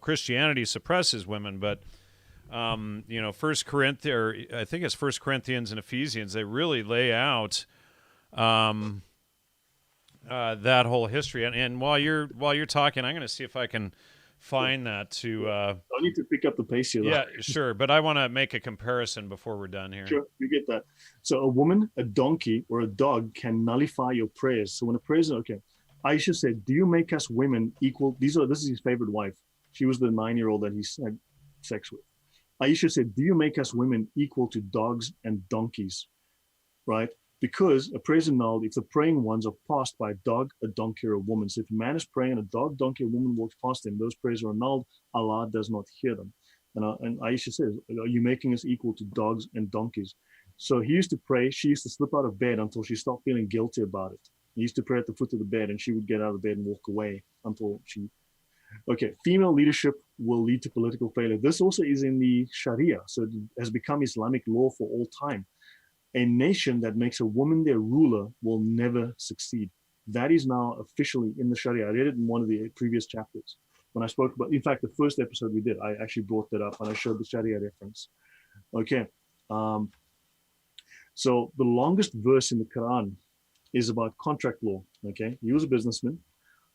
Christianity suppresses women, but, 1 Corinthians, or I think it's 1 Corinthians and Ephesians, they really lay out that whole history. And while you're talking, I'm going to see if I can find that to... I need to pick up the pace here, though. Yeah, sure. But I want to make a comparison before we're done here. Sure, you get that. So a woman, a donkey, or a dog can nullify your prayers. So when a prayer is, okay, Aisha said, do you make us women equal? This is his favorite wife. She was the 9-year-old that he had sex with. Aisha said, do you make us women equal to dogs and donkeys? Right? Because a prayer is annulled if the praying ones are passed by a dog, a donkey, or a woman. So if a man is praying and a dog, donkey, or woman walks past him, those prayers are annulled. Allah does not hear them. And Aisha says, are you making us equal to dogs and donkeys? So he used to pray. She used to slip out of bed until she stopped feeling guilty about it. He used to pray at the foot of the bed, and she would get out of bed and walk away until she... Okay, female leadership will lead to political failure. This also is in the Sharia. So it has become Islamic law for all time. A nation that makes a woman their ruler will never succeed. That is now officially in the Sharia. I read it in one of the previous chapters. When I spoke about, in fact, the first episode we did, I actually brought that up and I showed the Sharia reference. Okay. So the longest verse in the Quran is about contract law. Okay. He was a businessman.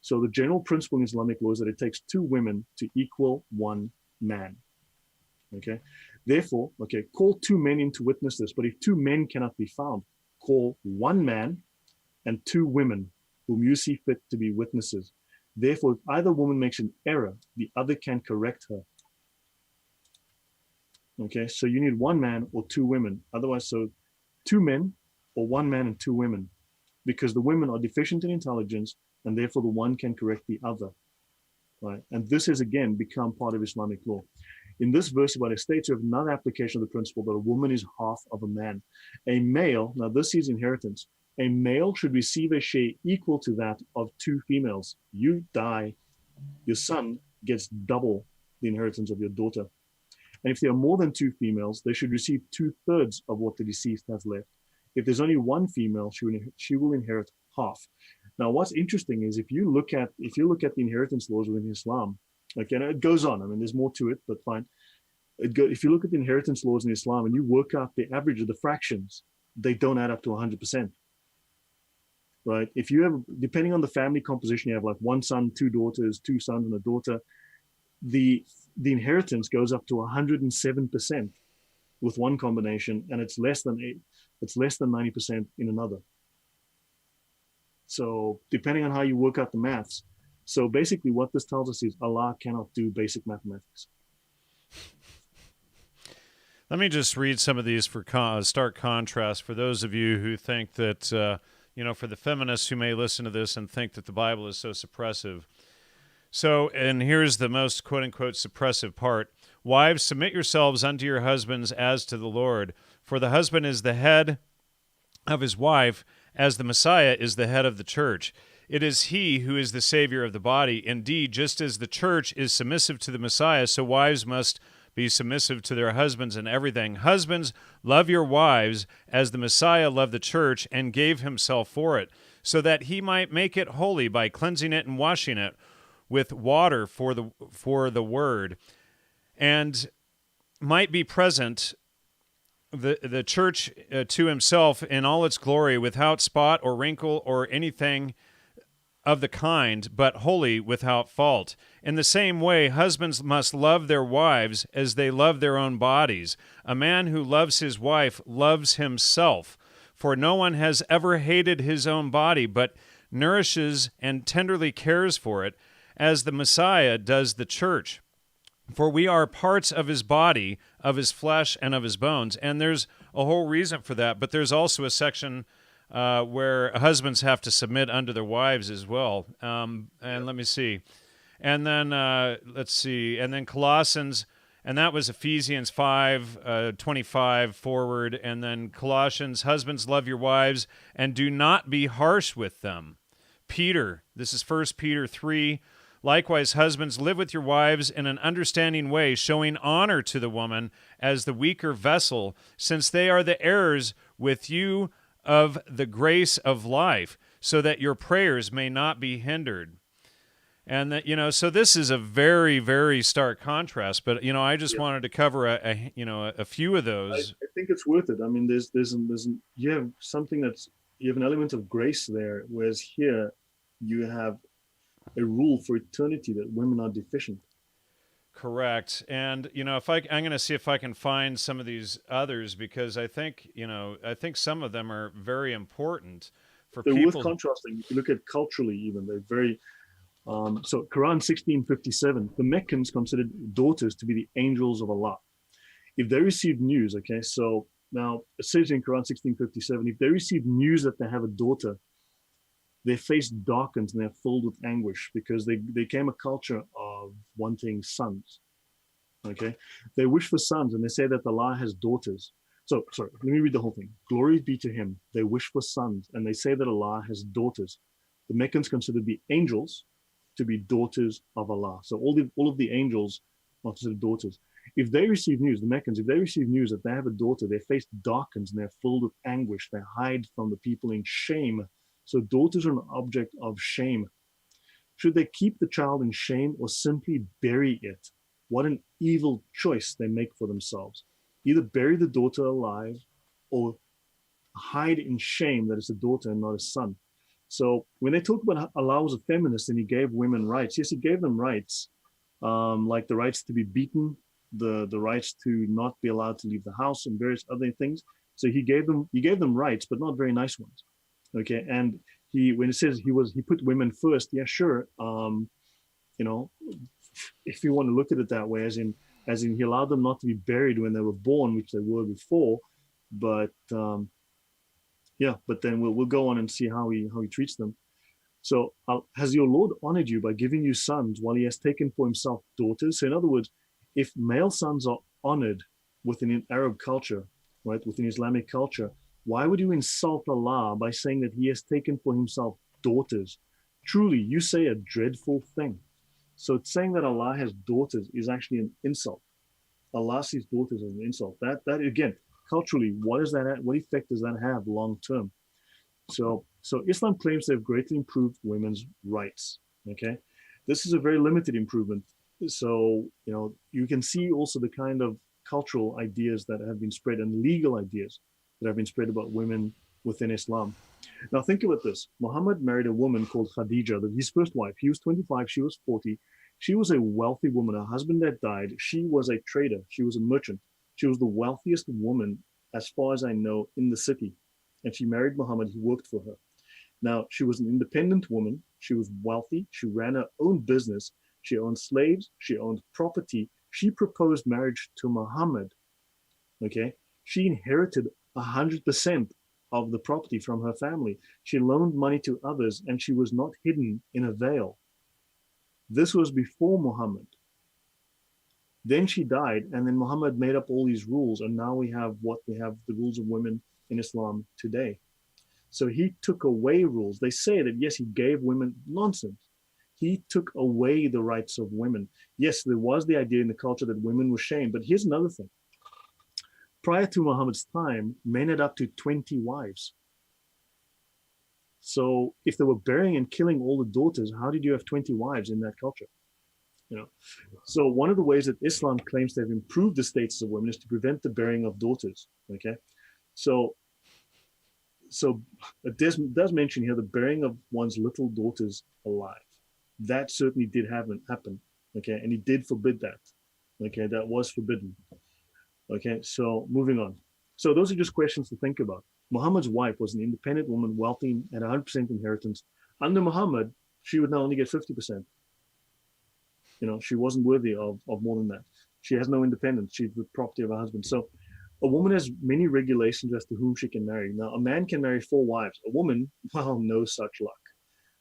So the general principle in Islamic law is that it takes 2 women to equal 1 man. Okay. Therefore, call 2 men in to witness this. But if 2 men cannot be found, call 1 man and 2 women whom you see fit to be witnesses. Therefore, if either woman makes an error, the other can correct her. Okay, so you need 1 man or 2 women. Otherwise, so 2 men or 1 man and 2 women, because the women are deficient in intelligence, and therefore the one can correct the other. Right? And this has again become part of Islamic law. In this verse about estates, you have another application of the principle that a woman is half of a man. A male, now this is inheritance, a male should receive a share equal to that of 2 females. You die, your son gets double the inheritance of your daughter. And if there are more than two females, they should receive 2/3 of what the deceased has left. If there's only one female, she will inherit half. Now, what's interesting is if you look at the inheritance laws within Islam, okay, and it goes on. I mean, there's more to it, but fine. If you look at the inheritance laws in Islam and you work out the average of the fractions, they don't add up to 100%. Right? If you have, depending on the family composition, you have like one son, two daughters, two sons, and a daughter. The inheritance goes up to 107% with one combination, and it's less than 90% in another. So depending on how you work out the maths. So basically what this tells us is Allah cannot do basic mathematics. Let me just read some of these for stark contrast for those of you who think that, for the feminists who may listen to this and think that the Bible is so suppressive. So, and here's the most quote-unquote suppressive part. Wives, submit yourselves unto your husbands as to the Lord, for the husband is the head of his wife, as the Messiah is the head of the church. It is he who is the Savior of the body. Indeed, just as the church is submissive to the Messiah, so wives must be submissive to their husbands in everything. Husbands, love your wives as the Messiah loved the church and gave himself for it, so that he might make it holy by cleansing it and washing it with water for the word, and might be present the church to himself in all its glory, without spot or wrinkle or anything of the kind, but holy, without fault. In the same way, husbands must love their wives as they love their own bodies. A man who loves his wife loves himself, for no one has ever hated his own body, but nourishes and tenderly cares for it, as the Messiah does the church. For we are parts of his body, of his flesh, and of his bones. And there's a whole reason for that, but there's also a section where husbands have to submit unto their wives as well. And let me see. And then, let's see. And then Colossians, and that was Ephesians 5:25 forward. And then Colossians, husbands, love your wives, and do not be harsh with them. Peter, this is 1 Peter 3. Likewise, husbands, live with your wives in an understanding way, showing honor to the woman as the weaker vessel, since they are the heirs with you of the grace of life, so that your prayers may not be hindered. And that, so this is a very, very stark contrast. But I just wanted to cover a few of those. I think it's worth it. I mean, you have you have an element of grace there, whereas here you have a rule for eternity that women are deficient. Correct. And I'm going to see if I can find some of these others, because I think some of them are very important for they're people. They're worth contrasting. If you look at culturally, even they're very. So Quran 1657, the Meccans considered daughters to be the angels of Allah. If they received news, okay, so now it says in Quran 1657, if they receive news that they have a daughter, their face darkens and they're filled with anguish, because they became a culture of wanting sons. Okay, they wish for sons, and they say that Allah has daughters. So, sorry, let me read the whole thing. Glory be to him. They wish for sons, and they say that Allah has daughters. The Meccans considered the angels to be daughters of Allah. So all of the angels are considered daughters. If they receive news, the Meccans, if they receive news that they have a daughter, their face darkens and they're filled with anguish. They hide from the people in shame. So daughters are an object of shame. Should they keep the child in shame or simply bury it? What an evil choice they make for themselves. Either bury the daughter alive or hide in shame that it's a daughter and not a son. So when they talk about Allah was a feminist and he gave women rights, yes, he gave them rights, like the rights to be beaten, the rights to not be allowed to leave the house, and various other things. So he gave them rights, but not very nice ones. Okay, and when it says he put women first, yeah, sure. If you want to look at it that way, as in he allowed them not to be buried when they were born, which they were before, but but then we'll go on and see how he treats them. So has your Lord honored you by giving you sons while he has taken for himself daughters? So in other words, if male sons are honored within an Arab culture, right, within Islamic culture, why would you insult Allah by saying that he has taken for himself daughters? Truly, you say a dreadful thing. So it's saying that Allah has daughters is actually an insult. Allah sees daughters as an insult. That again, culturally, what is that? What effect does that have long term? So Islam claims they've greatly improved women's rights. Okay, this is a very limited improvement. So you can see also the kind of cultural ideas that have been spread and legal ideas that have been spread about women within Islam. Now think about this. Muhammad married a woman called Khadija, his first wife. He was 25, she was 40. She was a wealthy woman. Her husband had died. She was a trader. She was a merchant. She was the wealthiest woman, as far as I know, in the city. And she married Muhammad. He worked for her. Now, she was an independent woman. She was wealthy. She ran her own business. She owned slaves. She owned property. She proposed marriage to Muhammad. Okay? She inherited 100% of the property from her family. She loaned money to others, and she was not hidden in a veil. This was before Muhammad. Then she died, and then Muhammad made up all these rules, and now we have the rules of women in Islam today. So he took away rules. They say that, yes, he gave women nonsense. He took away the rights of women. Yes, there was the idea in the culture that women were shamed, but here's another thing. Prior to Muhammad's time, men had up to 20 wives. So if they were burying and killing all the daughters, how did you have 20 wives in that culture? So one of the ways that Islam claims they've improved the status of women is to prevent the burying of daughters. Okay, so it does mention here the burying of one's little daughters alive. That certainly did happen. Okay, and he did forbid that. Okay, that was forbidden. Okay, so moving on. So those are just questions to think about. Muhammad's wife was an independent woman, wealthy, and 100% inheritance. Under Muhammad, she would now only get 50%. She wasn't worthy of more than that. She has no independence. She's the property of her husband. So a woman has many regulations as to whom she can marry. Now, a man can marry 4 wives. A woman, well, no such luck.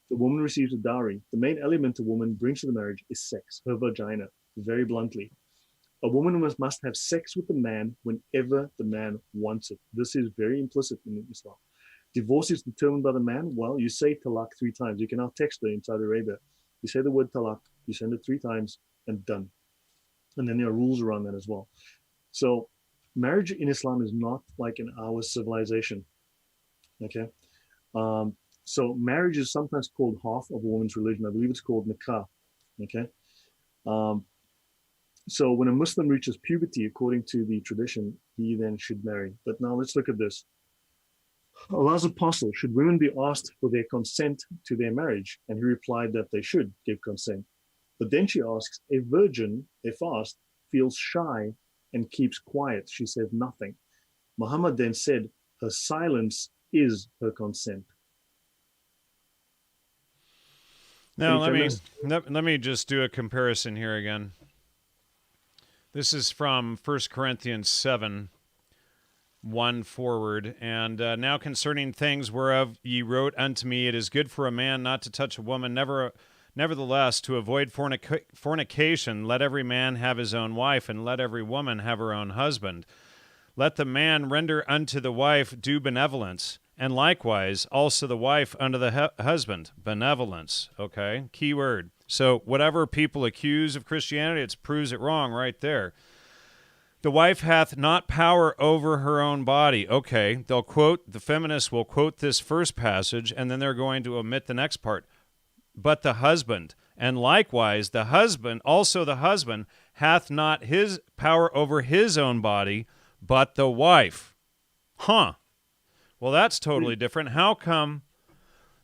The woman receives a dowry. The main element a woman brings to the marriage is sex, her vagina, very bluntly. A woman must have sex with the man whenever the man wants it. This is very implicit in Islam. Divorce is determined by the man. Well, you say talaq 3 times. You can now text her in Saudi Arabia. You say the word talaq, you send it 3 times, and done. And then there are rules around that as well. So marriage in Islam is not like in our civilization. Okay? So marriage is sometimes called half of a woman's religion. I believe it's called nikah. Okay? So when a Muslim reaches puberty, according to the tradition, he then should marry. But now let's look at this. Allah's apostle, should women be asked for their consent to their marriage? And he replied that they should give consent. But then she asks, a virgin, if asked, feels shy and keeps quiet. She says nothing. Muhammad then said, her silence is her consent. Now, let me just do a comparison here again. This is from 1 Corinthians 7, 1 forward. And now concerning things whereof ye wrote unto me, it is good for a man not to touch a woman. Nevertheless, to avoid fornication, let every man have his own wife, and let every woman have her own husband. Let the man render unto the wife due benevolence, and likewise also the wife unto the husband. Benevolence, okay? Key word. So whatever people accuse of Christianity, it proves it wrong right there. The wife hath not power over her own body. Okay, the feminists will quote this first passage, and then they're going to omit the next part. But the husband, and likewise the husband hath not his power over his own body, but the wife. Huh. Well, that's totally different. How come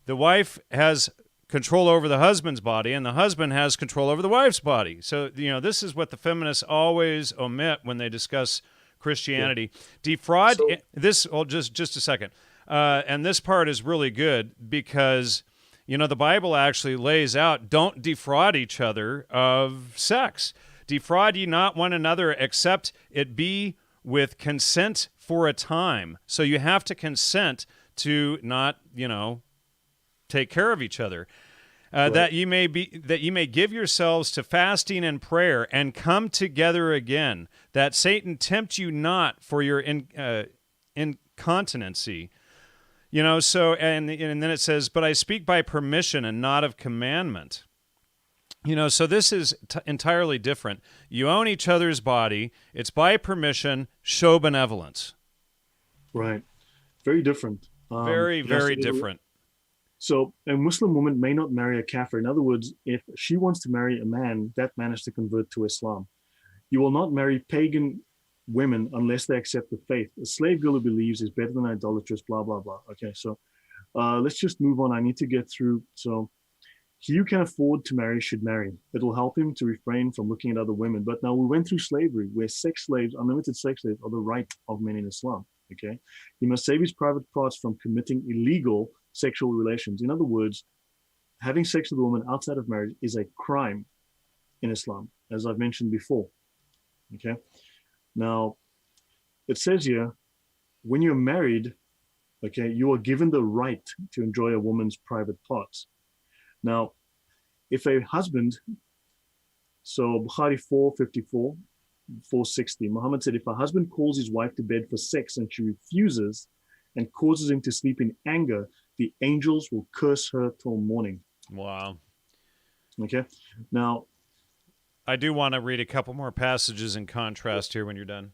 the wife has control over the husband's body and the husband has control over the wife's body? So, this is what the feminists always omit when they discuss Christianity. Yeah. Defraud, just a second. And this part is really good because, the Bible actually lays out, don't defraud each other of sex. Defraud ye not one another, except it be with consent for a time. So you have to consent to not, take care of each other. Right. That ye may give yourselves to fasting and prayer, and come together again, that Satan tempt you not for your incontinency. So and then it says, but I speak by permission and not of commandment. So this is entirely different. You own each other's body. It's by permission. Show benevolence. Right. Very different. Very, It has to very do with- different. So a Muslim woman may not marry a kafir. In other words, if she wants to marry a man, that man has to convert to Islam. You will not marry pagan women unless they accept the faith. A slave girl who believes is better than an idolatress, blah, blah, blah. Okay, so let's just move on. I need to get through. So he who can afford to marry should marry. It will help him to refrain from looking at other women. But now we went through slavery, where sex slaves, unlimited sex slaves, are the right of men in Islam. Okay, he must save his private parts from committing illegal sexual relations. In other words, having sex with a woman outside of marriage is a crime in Islam, as I've mentioned before. Okay, now it says here, when you're married, okay, you are given the right to enjoy a woman's private parts. Now, if a husband, so Bukhari 454, 460, Muhammad said, if a husband calls his wife to bed for sex and she refuses and causes him to sleep in anger, the angels will curse her till morning. Wow. Okay. Now, I do want to read a couple more passages in contrast here when you're done.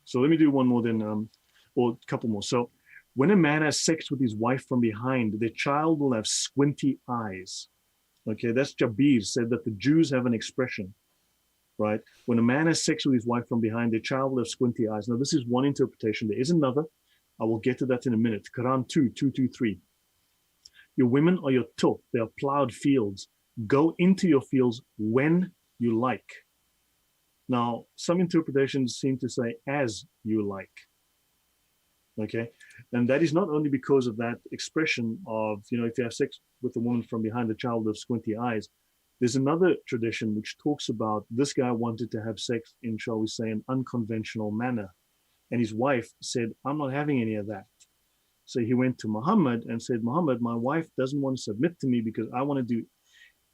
So let me do one more then, or a couple more. So when a man has sex with his wife from behind, the child will have squinty eyes. Okay, that's Jabir said that the Jews have an expression, right? When a man has sex with his wife from behind, the child will have squinty eyes. Now, this is one interpretation. There is another. I will get to that in a minute. Quran 2:2-3. Your women are your tilth. They are plowed fields. Go into your fields when you like. Now, some interpretations seem to say as you like. Okay, and that is not only because of that expression of, if you have sex with a woman from behind, the child of squinty eyes. There's another tradition which talks about this guy wanted to have sex in, shall we say, an unconventional manner. And his wife said, I'm not having any of that. So he went to Muhammad and said, Muhammad, my wife doesn't want to submit to me because I want to do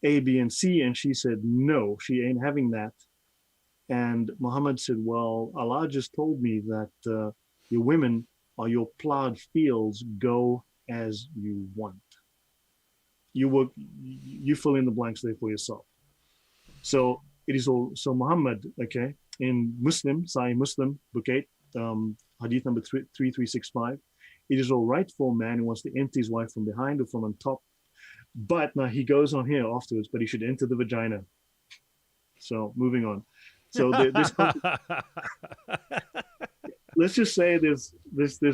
A, B, and C. And she said, no, she ain't having that. And Muhammad said, well, Allah just told me that your women are your plowed fields. Go as you want. You fill in the blanks there for yourself. So it is all. So Muhammad, okay, in Muslim, Sahih Muslim, book 8, Hadith number 3365. It is all right for a man who wants to enter his wife from behind or from on top. But now he goes on here afterwards, but he should enter the vagina. So moving on. So let's just say there's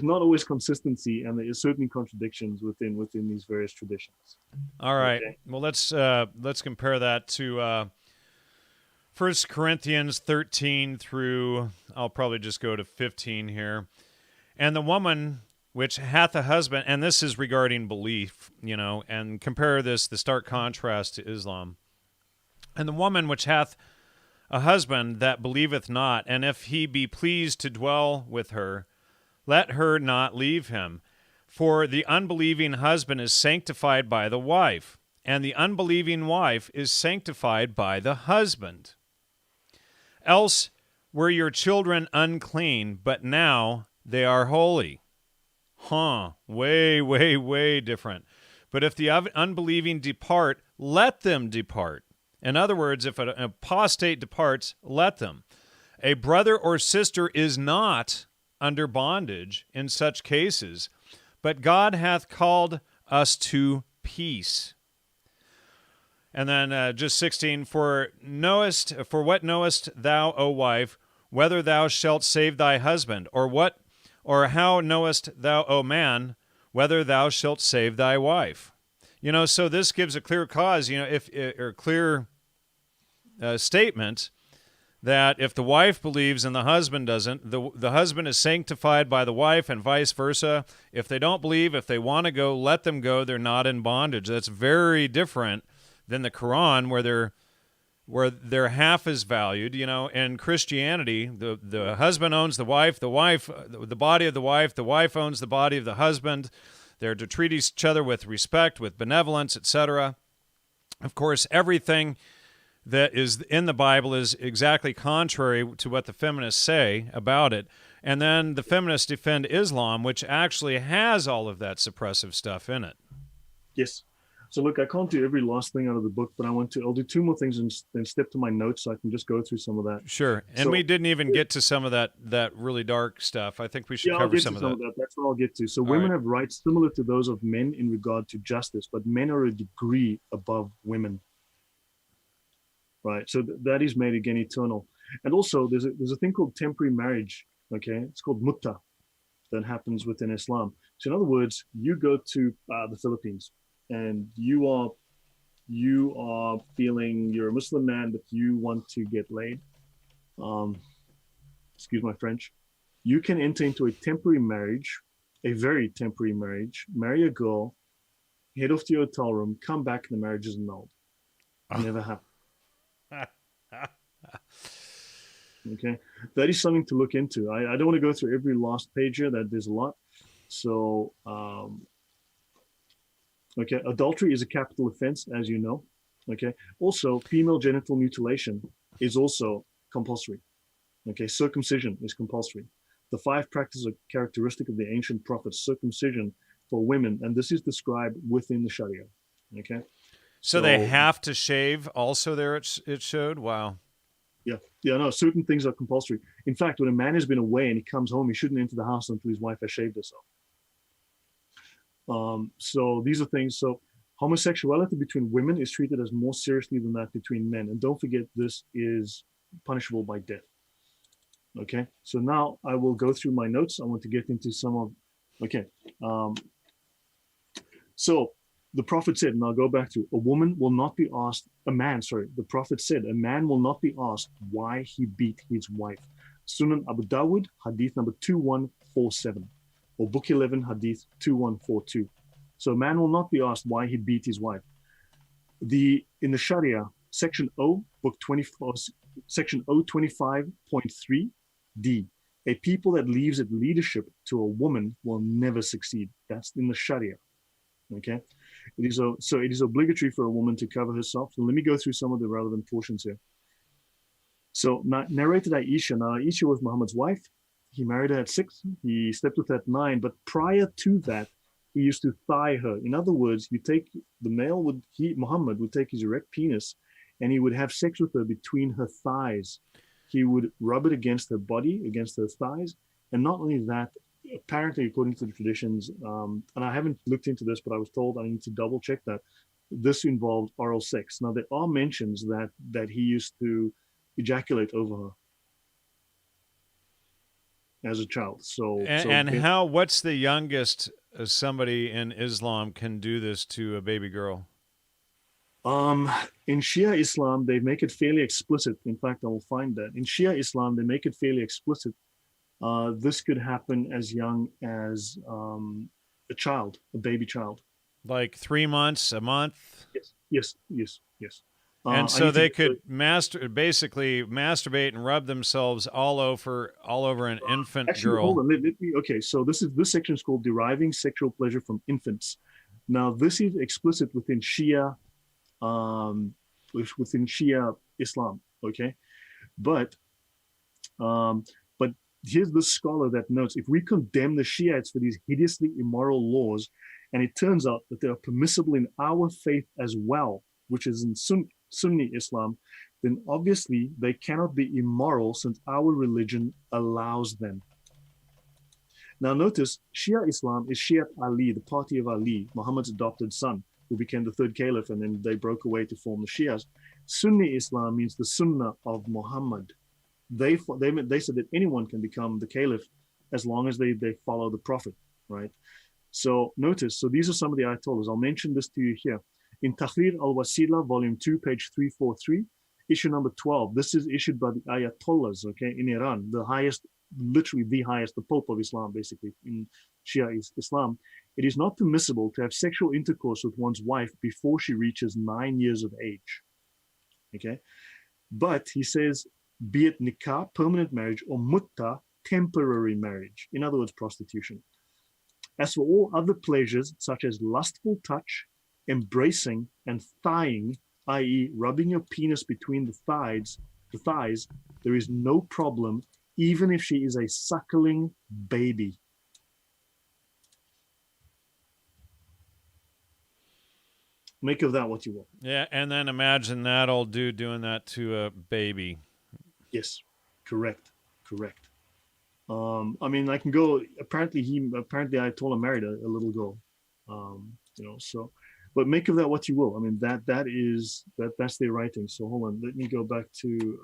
not always consistency, and there is certainly contradictions within these various traditions. All right. Okay. Well, let's compare that to 1 Corinthians 13 through, I'll probably just go to 15 here. And the woman which hath a husband, and this is regarding belief, and compare the stark contrast to Islam. And the woman which hath a husband that believeth not, and if he be pleased to dwell with her, let her not leave him. For the unbelieving husband is sanctified by the wife, and the unbelieving wife is sanctified by the husband. Else were your children unclean, but now they are holy. Way, way, way different. But if the unbelieving depart, let them depart. In other words, if an apostate departs, let them. A brother or sister is not under bondage in such cases, but God hath called us to peace. And then just 16, for what knowest thou, O wife, whether thou shalt save thy husband, or how knowest thou, O man, whether thou shalt save thy wife? So this gives a clear cause, clear statement that if the wife believes and the husband doesn't, the husband is sanctified by the wife and vice versa. If they don't believe, if they want to go, let them go. They're not in bondage. That's very different than the Quran, where their half is valued. In Christianity, the husband owns the wife, the body of the wife owns the body of the husband. They're to treat each other with respect, with benevolence, etc. Of course, everything that is in the Bible is exactly contrary to what the feminists say about it. And then the feminists defend Islam, which actually has all of that suppressive stuff in it. Yes. So look, I can't do every last thing out of the book, but I'll do two more things and then step to my notes so I can just go through some of that. Sure. And So we didn't even get to some of that really dark stuff. I think we should yeah, I'll cover get some to of some that. of that. That's what I'll get to. So All women right. have rights similar to those of men in regard to justice, but men are a degree above women. Right. So that is made again eternal. And also there's a thing called temporary marriage. Okay. It's called mutta that happens within Islam. So in other words, you go to the Philippines and you are feeling you're a Muslim man, but you want to get laid. Um, excuse my French. You can enter into a temporary marriage, a very temporary marriage, marry a girl, head off to your hotel room, come back, and the marriage is annulled. Never happened. Okay, that is something to look into. I don't want to go through every last page here. That there's a lot. So, okay, adultery is a capital offense, as you know. Okay, also female genital mutilation is also compulsory. Okay, circumcision is compulsory. The 5 practices are characteristic of the ancient prophets. Circumcision for women, and this is described within the Sharia. Okay, So they so have to shave also there it showed? Wow. yeah, no, certain things are compulsory. In fact, when a man has been away and he comes home, he shouldn't enter the house until his wife has shaved herself. So these are things. So homosexuality between women is treated as more seriously than that between men. And don't forget, this is punishable by death. Okay, so now I will go through my notes. I want to get into some of, okay. So the Prophet said, and I'll go back to, a woman will not be asked, the Prophet said, a man will not be asked why he beat his wife. Sunan Abu Dawud, Hadith number 2147, or Book 11, Hadith 2142. So a man will not be asked why he beat his wife. In the Sharia, section O, book 24, section O25.3 D, a people that leaves its leadership to a woman will never succeed. That's in the Sharia. Okay, so it is obligatory for a woman to cover herself. So let me go through some of the relevant portions here. So narrated Aisha. Now Aisha was Muhammad's wife. He married her at 6. He slept with her at 9. But prior to that, he used to thigh her. In other words, Muhammad would take his erect penis, and he would have sex with her between her thighs. He would rub it against her body, against her thighs, and not only that, apparently, according to the traditions, and I haven't looked into this, but I was told I need to double check that this involved oral sex. Now, there are mentions that he used to ejaculate over her as a child. What's the youngest somebody in Islam can do this to a baby girl? In Shia Islam, they make it fairly explicit. In fact, I will find that. In Shia Islam, they make it fairly explicit. This could happen as young as a child, a baby child. Like 3 months, a month? Yes. And so they could basically masturbate and rub themselves all over an infant girl. Hold on. Let me, okay, so this section is called deriving sexual pleasure from infants. Now, this is explicit within Shia Islam. Okay, but here's the scholar that notes, if we condemn the Shiites for these hideously immoral laws, and it turns out that they are permissible in our faith as well, which is in Sunni Islam, then obviously they cannot be immoral since our religion allows them. Now notice, Shia Islam is Shiat Ali, the party of Ali, Muhammad's adopted son, who became the 3rd caliph, and then they broke away to form the Shias. Sunni Islam means the Sunnah of Muhammad. They said that anyone can become the caliph as long as they follow the prophet, right? So notice, so these are some of the ayatollahs. I'll mention this to you here. In Tahrir al-Wasila, volume 2, page 343, issue number 12. This is issued by the ayatollahs, okay, in Iran, the highest, literally the highest, the Pope of Islam, basically, in Shia Islam. It is not permissible to have sexual intercourse with one's wife before she reaches 9 years of age, okay? But he says, be it nikah, permanent marriage, or mutta, temporary marriage, in other words, prostitution. As for all other pleasures, such as lustful touch, embracing, and thighing, i.e. rubbing your penis between the thighs, there is no problem, even if she is a suckling baby. Make of that what you will. Yeah, and then imagine that old dude doing that to a baby. Yes, correct, correct. I mean, I can go. Apparently I told him married a little girl. So, but make of that what you will. I mean, that's their writing. So hold on, let me go back to.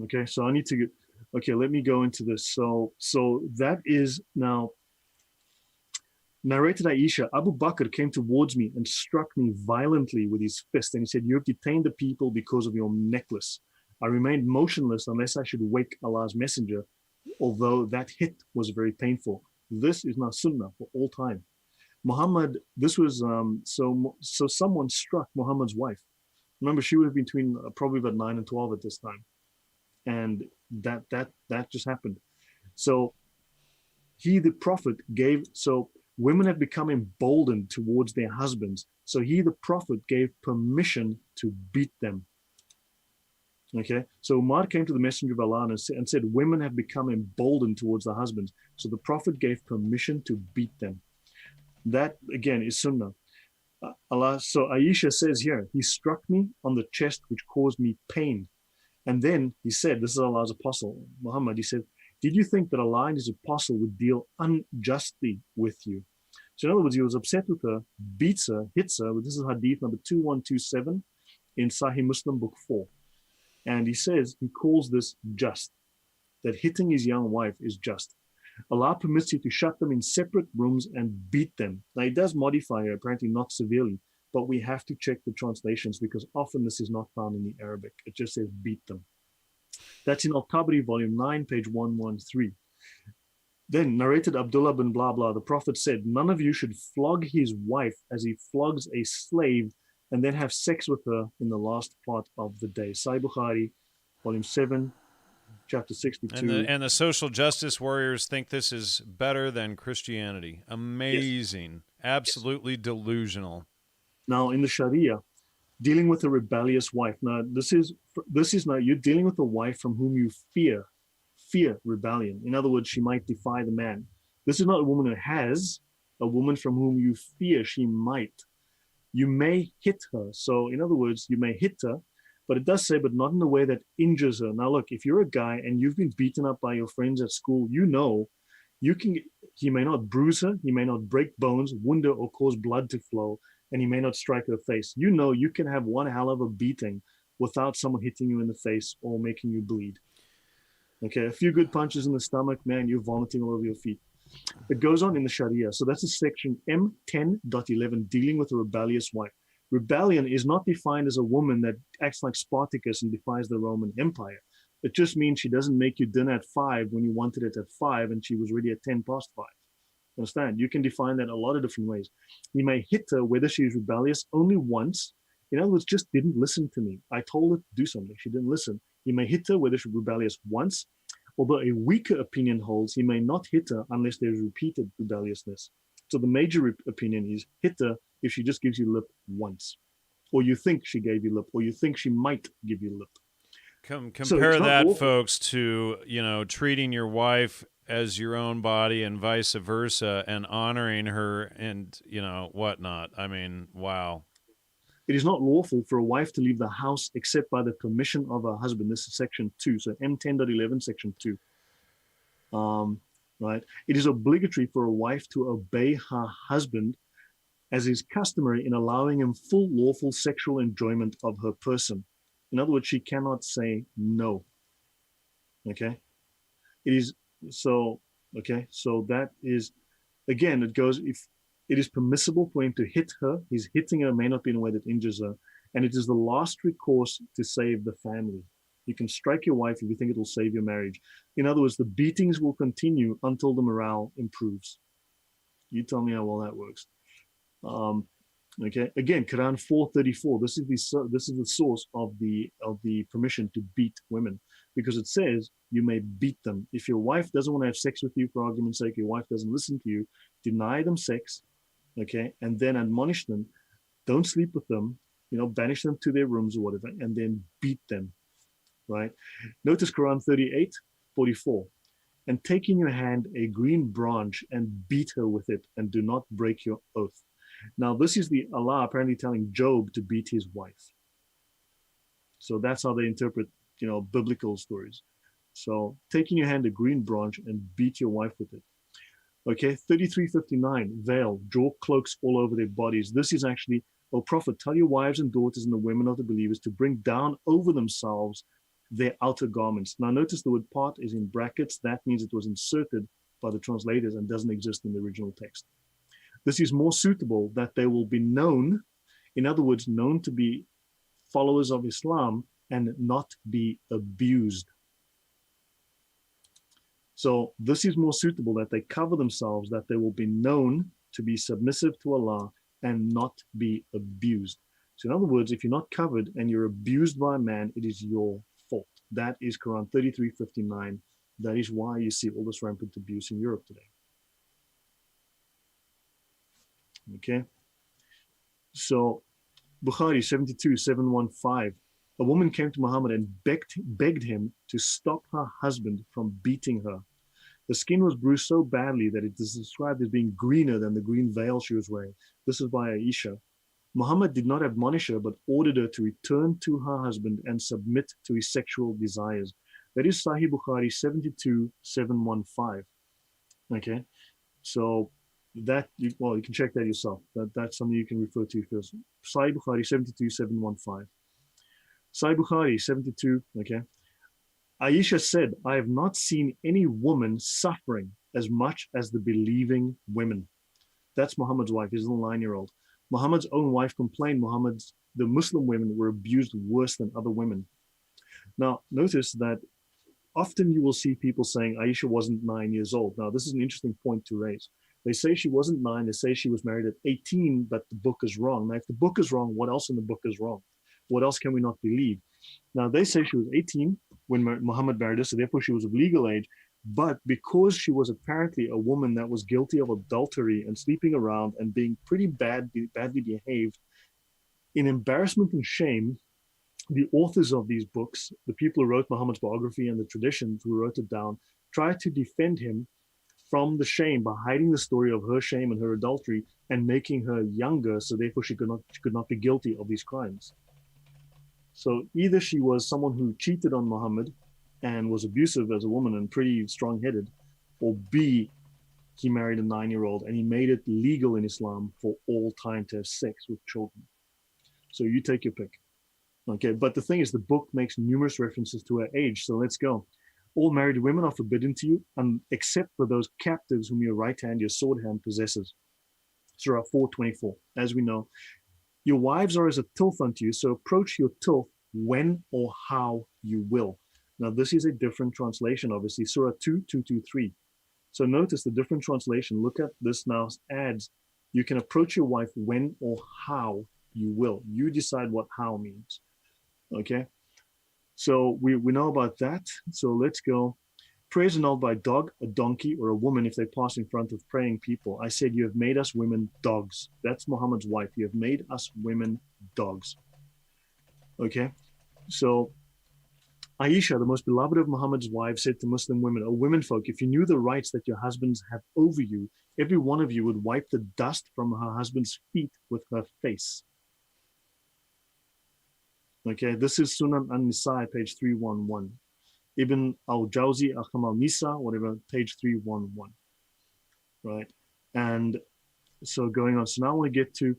Okay, so I need to get. Okay, let me go into this. So that is now narrated Aisha. Abu Bakr came towards me and struck me violently with his fist, and he said, "You have detained the people because of your necklace." I remained motionless unless I should wake Allah's messenger, although that hit was very painful. This is now sunnah for all time. Muhammad, this was so someone struck Muhammad's wife. Remember, she would have been between probably about 9 and 12 at this time, and that just happened. So he, the prophet, gave so women have become emboldened towards their husbands. So he, the prophet, gave permission to beat them. Okay, so Umar came to the messenger of Allah and said, women have become emboldened towards their husbands. So the prophet gave permission to beat them. That again is sunnah. Allah. So Aisha says here, he struck me on the chest, which caused me pain. And then he said, this is Allah's apostle, Muhammad, he said, did you think that Allah and his apostle would deal unjustly with you? So in other words, he was upset with her, beats her, hits her. This is Hadith number 2127 in Sahih Muslim, book 4. And he says, he calls this just, that hitting his young wife is just. Allah permits you to shut them in separate rooms and beat them. Now, he does modify it, apparently not severely, but we have to check the translations because often this is not found in the Arabic. It just says beat them. That's in Al-Tabari, volume 9, page 113. Then, narrated Abdullah bin blah blah, the Prophet said, none of you should flog his wife as he flogs a slave and then have sex with her in the last part of the day. Sahih Bukhari, volume 7, chapter 62. And the social justice warriors think this is better than Christianity. Amazing. Yes. Absolutely yes. Delusional. Now, in the Sharia, dealing with a rebellious wife. Now, this is now you're dealing with a wife from whom you fear rebellion. In other words, she might defy the man. This is not a woman who has, a woman from whom you fear she might. You may hit her. So, in other words, you may hit her, but it does say, but not in a way that injures her. Now, look, if you're a guy and you've been beaten up by your friends at school, you know, he may not bruise her, he may not break bones, wound her, or cause blood to flow, and he may not strike her face. You know, you can have one hell of a beating without someone hitting you in the face or making you bleed. Okay, a few good punches in the stomach, man, you're vomiting all over your feet. It goes on in the Sharia. So that's a section M10.11, dealing with a rebellious wife. Rebellion is not defined as a woman that acts like Spartacus and defies the Roman Empire. It just means she doesn't make you dinner at 5 when you wanted it at 5 and she was ready at 10 past 5. Understand? You can define that a lot of different ways. You may hit her whether she is rebellious only once. In other words, just didn't listen to me. I told her to do something. She didn't listen. You may hit her whether she's rebellious once. Although a weaker opinion holds, he may not hit her unless there is repeated rebelliousness. So the major opinion is hit her if she just gives you lip once, or you think she gave you lip, or you think she might give you lip. Compare that, awful, folks, to, treating your wife as your own body and vice versa, and honoring her and, whatnot. I mean, wow. It is not lawful for a wife to leave the house except by the permission of her husband. This is section 2. So M10.11, section 2. Right. It is obligatory for a wife to obey her husband as is customary in allowing him full lawful sexual enjoyment of her person. In other words, she cannot say no. Okay. It is so, okay. So that is, again, it goes, if it is permissible for him to hit her, his hitting her may not be in a way that injures her. And it is the last recourse to save the family. You can strike your wife if you think it will save your marriage. In other words, the beatings will continue until the morale improves. You tell me how well that works. Okay. Again, Quran 4:34. This is the source of the permission to beat women, because it says you may beat them. If your wife doesn't want to have sex with you, for argument's sake, your wife doesn't listen to you, deny them sex, okay, and then admonish them. Don't sleep with them. Banish them to their rooms or whatever, and then beat them. Right. Notice Quran 38:44. and take in your hand a green branch and beat her with it, and do not break your oath. Now, this is the Allah apparently telling Job to beat his wife. So that's how they interpret, biblical stories. So take in your hand a green branch and beat your wife with it. Okay, 3359, veil, draw cloaks all over their bodies. This is actually, O Prophet, tell your wives and daughters and the women of the believers to bring down over themselves their outer garments. Now notice the word part is in brackets. That means it was inserted by the translators and doesn't exist in the original text. This is more suitable that they will be known, in other words, known to be followers of Islam and not be abused. So this is more suitable that they cover themselves, that they will be known to be submissive to Allah and not be abused. So in other words, if you're not covered and you're abused by a man, it is your fault. That is Quran 33:59. That is why you see all this rampant abuse in Europe today. Okay. So Bukhari 72:715. A woman came to Muhammad and begged him to stop her husband from beating her. The skin was bruised so badly that it is described as being greener than the green veil she was wearing. This is by Aisha. Muhammad did not admonish her, but ordered her to return to her husband and submit to his sexual desires. That is Sahih Bukhari 72:715. Okay, so that you can check that yourself. That's something you can refer to first. Sahih Bukhari 72:715. Sahih Bukhari 72, okay. Aisha said, I have not seen any woman suffering as much as the believing women. That's Muhammad's wife, his little 9-year-old. Muhammad's own wife complained the Muslim women were abused worse than other women. Now, notice that often you will see people saying Aisha wasn't 9 years old. Now, this is an interesting point to raise. They say she wasn't 9, they say she was married at 18, but the book is wrong. Now, if the book is wrong, what else in the book is wrong? What else can we not believe? Now, they say she was 18 when Muhammad married her, so therefore she was of legal age. But because she was apparently a woman that was guilty of adultery and sleeping around and being pretty badly behaved, in embarrassment and shame, the authors of these books, the people who wrote Muhammad's biography and the traditions who wrote it down, tried to defend him from the shame by hiding the story of her shame and her adultery and making her younger, so therefore she could not be guilty of these crimes. So either she was someone who cheated on Muhammad and was abusive as a woman and pretty strong-headed, or B, he married a 9-year-old and he made it legal in Islam for all time to have sex with children. So you take your pick. Okay, but the thing is, the book makes numerous references to her age, so let's go. All married women are forbidden to you, except for those captives whom your right hand, your sword hand, possesses. Surah 4:24, as we know. Your wives are as a tilth unto you, so approach your tilth when or how you will. Now, this is a different translation, obviously, Surah 2:223. So notice the different translation. Look at this now, adds, you can approach your wife when or how you will. You decide what how means, okay? So we know about that. So let's go. Prayers annulled by a dog, a donkey, or a woman if they pass in front of praying people. I said, you have made us women dogs. That's Muhammad's wife. You have made us women dogs. Okay? So Aisha, the most beloved of Muhammad's wives, said to Muslim women, O women folk, if you knew the rights that your husbands have over you, every one of you would wipe the dust from her husband's feet with her face. Okay, this is Sunan an-Nisa, page 311. Ibn al-Jawzi, Ahkam al-Nisa, whatever, page 311. Right? And so going on. So now I want to get to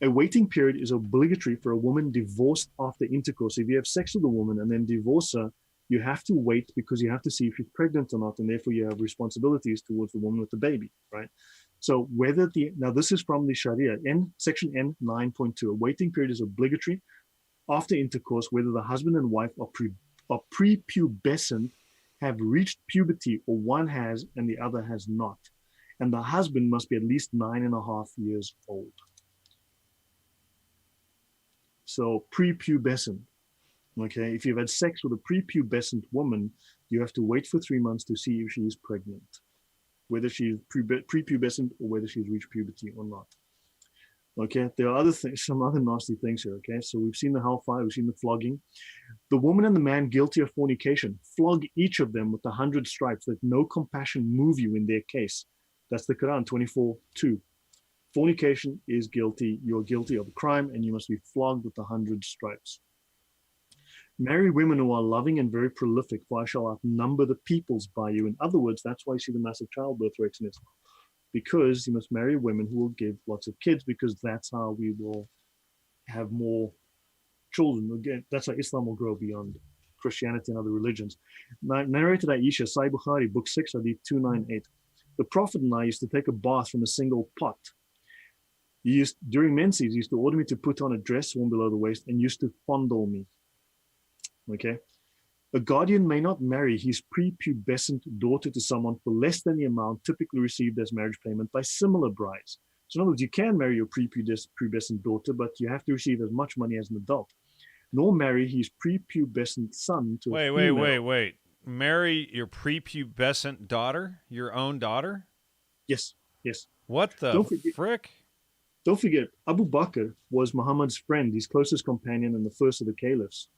a waiting period is obligatory for a woman divorced after intercourse. If you have sex with a woman and then divorce her, you have to wait because you have to see if she's pregnant or not, and therefore you have responsibilities towards the woman with the baby, right? So now this is from the Sharia, section N 9.2. A waiting period is obligatory after intercourse, whether the husband and wife are prepubescent, have reached puberty, or one has and the other has not. And the husband must be at least 9.5 years old. So prepubescent, okay? If you've had sex with a prepubescent woman, you have to wait for 3 months to see if she is pregnant, whether she's prepubescent or whether she's reached puberty or not. Okay, there are other things, some other nasty things here. Okay, so we've seen the hellfire, we've seen the flogging. The woman and the man guilty of fornication, flog each of them with 100 stripes. Let no compassion move you in their case. That's the Quran 24:2. Fornication is guilty. You're guilty of a crime, and you must be flogged with 100 stripes. Marry women who are loving and very prolific, for I shall outnumber the peoples by you. In other words, that's why you see the massive childbirth rates in Islam. Because you must marry women who will give lots of kids, because that's how we will have more children. Again, that's how Islam will grow beyond Christianity and other religions. Narrated Aisha, Sahih Bukhari, Book 6, Hadith 298. The Prophet and I used to take a bath from a single pot. During menses, he used to order me to put on a dress worn below the waist and used to fondle me. Okay. A guardian may not marry his prepubescent daughter to someone for less than the amount typically received as marriage payment by similar brides. So in other words, you can marry your prepubescent daughter, but you have to receive as much money as an adult. Nor marry his prepubescent son to a female. Wait. Marry your prepubescent daughter? Your own daughter? Yes. What the frick? Don't forget, Abu Bakr was Muhammad's friend, his closest companion, and the first of the caliphs.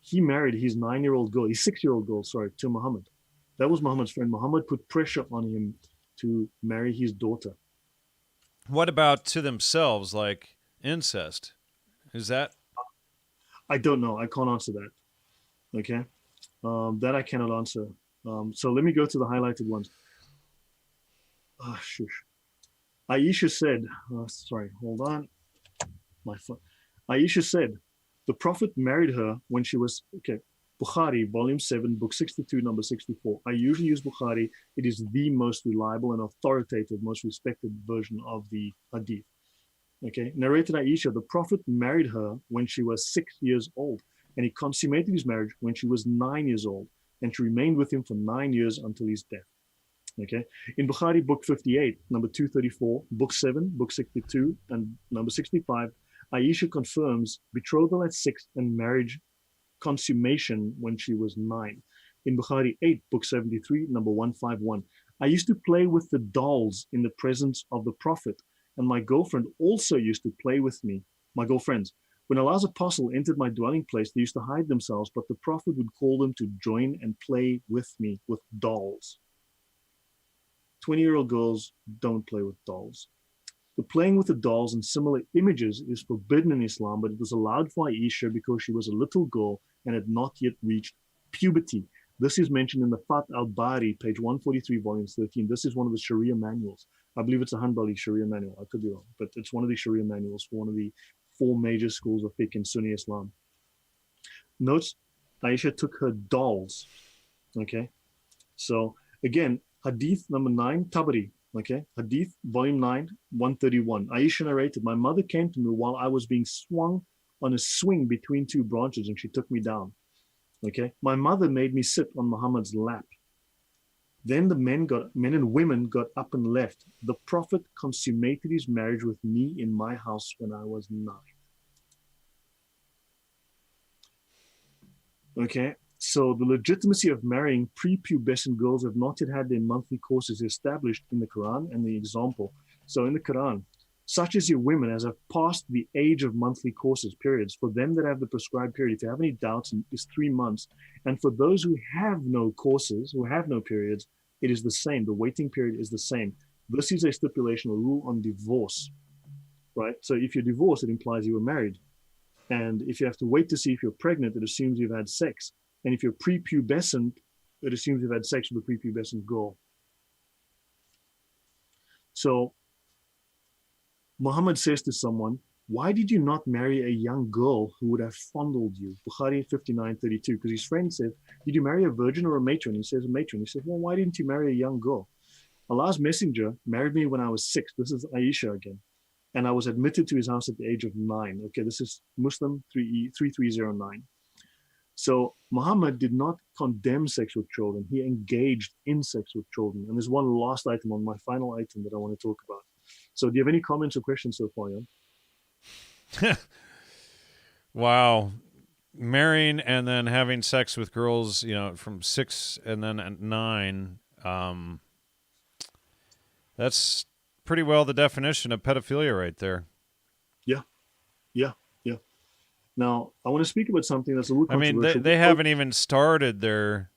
He married his 6-year-old girl, to Muhammad. That was Muhammad's friend. Muhammad put pressure on him to marry his daughter. What about to themselves, like incest? Is that? I don't know. I can't answer that. Okay? That I cannot answer. So let me go to the highlighted ones. Shush. Aisha said, hold on. My phone. Aisha said, the Prophet married her when she was, Bukhari, volume 7, book 62, number 64. I usually use Bukhari. It is the most reliable and authoritative, most respected version of the Hadith. Okay, narrated Aisha, the Prophet married her when she was 6 years old, and he consummated his marriage when she was 9 years old, and she remained with him for 9 years until his death. Okay, in Bukhari, book 58, number 234, book 7, book 62, and number 65, Aisha confirms betrothal at 6 and marriage consummation when she was 9. In Bukhari 8, book 73, number 151, I used to play with the dolls in the presence of the Prophet, and my girlfriend also used to play with me. My girlfriends. When Allah's apostle entered my dwelling place, they used to hide themselves, but the Prophet would call them to join and play with me with dolls. 20-year-old girls don't play with dolls. The playing with the dolls and similar images is forbidden in Islam, but it was allowed for Aisha because she was a little girl and had not yet reached puberty. This is mentioned in the Fat al-Bari, page 143, volume 13. This is one of the Sharia manuals. I believe it's a Hanbali Sharia manual. I could be wrong, but it's one of the Sharia manuals for one of the 4 major schools of fiqh in Sunni Islam. Notes, Aisha took her dolls. Okay, so again, Hadith number 9, Tabari. Okay, Hadith, volume 9, 131. Aisha narrated, my mother came to me while I was being swung on a swing between 2 branches, and she took me down. Okay, my mother made me sit on Muhammad's lap. Then the men and women got up and left. The Prophet consummated his marriage with me in my house when I was 9. Okay, so the legitimacy of marrying prepubescent girls have not yet had their monthly courses established in the Quran and the example. So in the Quran, such as your women as have passed the age of monthly courses, periods, for them that have the prescribed period, if you have any doubts, is 3 months. And for those who have no courses, who have no periods, it is the same. The waiting period is the same. This is a stipulation, a rule on divorce, right? So if you're divorced, it implies you were married. And if you have to wait to see if you're pregnant, it assumes you've had sex. And if you're prepubescent, it assumes you've had sex with a prepubescent girl. So Muhammad says to someone, why did you not marry a young girl who would have fondled you? Bukhari 59:32, because his friend said, did you marry a virgin or a matron? He says, a matron. He says, well, why didn't you marry a young girl? Allah's messenger married me when I was 6. This is Aisha again. And I was admitted to his house at the age of 9. Okay, this is Muslim 3309. So Muhammad did not condemn sex with children. He engaged in sex with children. And there's one last item on my final item that I want to talk about. So do you have any comments or questions so far, Jan? Wow. Marrying and then having sex with girls, from 6 and then at 9, that's pretty well the definition of pedophilia right there. Yeah, yeah. Now, I want to speak about something that's a little I mean, controversial. they haven't even started their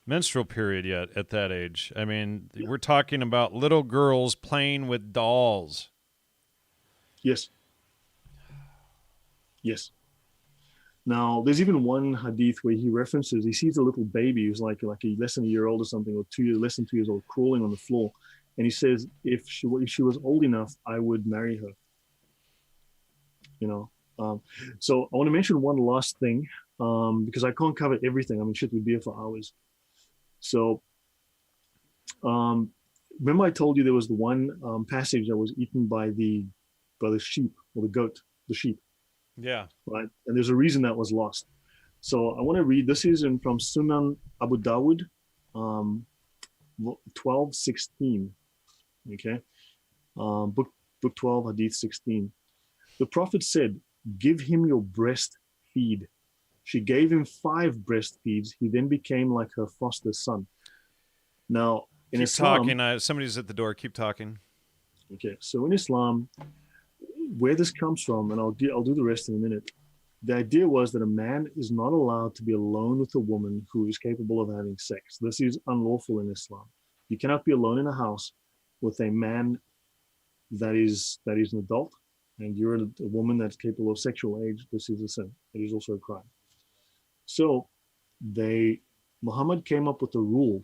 menstrual period yet at that age. I mean, Yeah. we're talking about little girls playing with dolls. Yes, yes. Now, there's even one hadith where he references, he sees a little baby who's like a less than a year old or something, or less than 2 years old, crawling on the floor. And he says, if she was old enough, I would marry her. You know. So I want to mention one last thing, because I can't cover everything. I mean, shit, we'd be here for hours. So um, remember I told you there was the one passage that was eaten by the sheep or the goat, the sheep, Yeah. right? And there's a reason that was lost. So I want to read. This is from Sunan Abu Dawud, um, 12:16. Okay, book 12, Hadith 16. The Prophet said, "Give him your breast feed." She gave him 5 breast feeds. He then became like her foster son. Now, in Keep Islam, talking. Somebody's at the door. Keep talking. okay, so in Islam, where this comes from, and I'll do the rest in a minute. The idea was that a man is not allowed to be alone with a woman who is capable of having sex. This is unlawful in Islam. You cannot be alone in a house with a man that is an adult, and you're a woman that's capable of sexual age. This is a sin. It is also a crime. So they Muhammad came up with a rule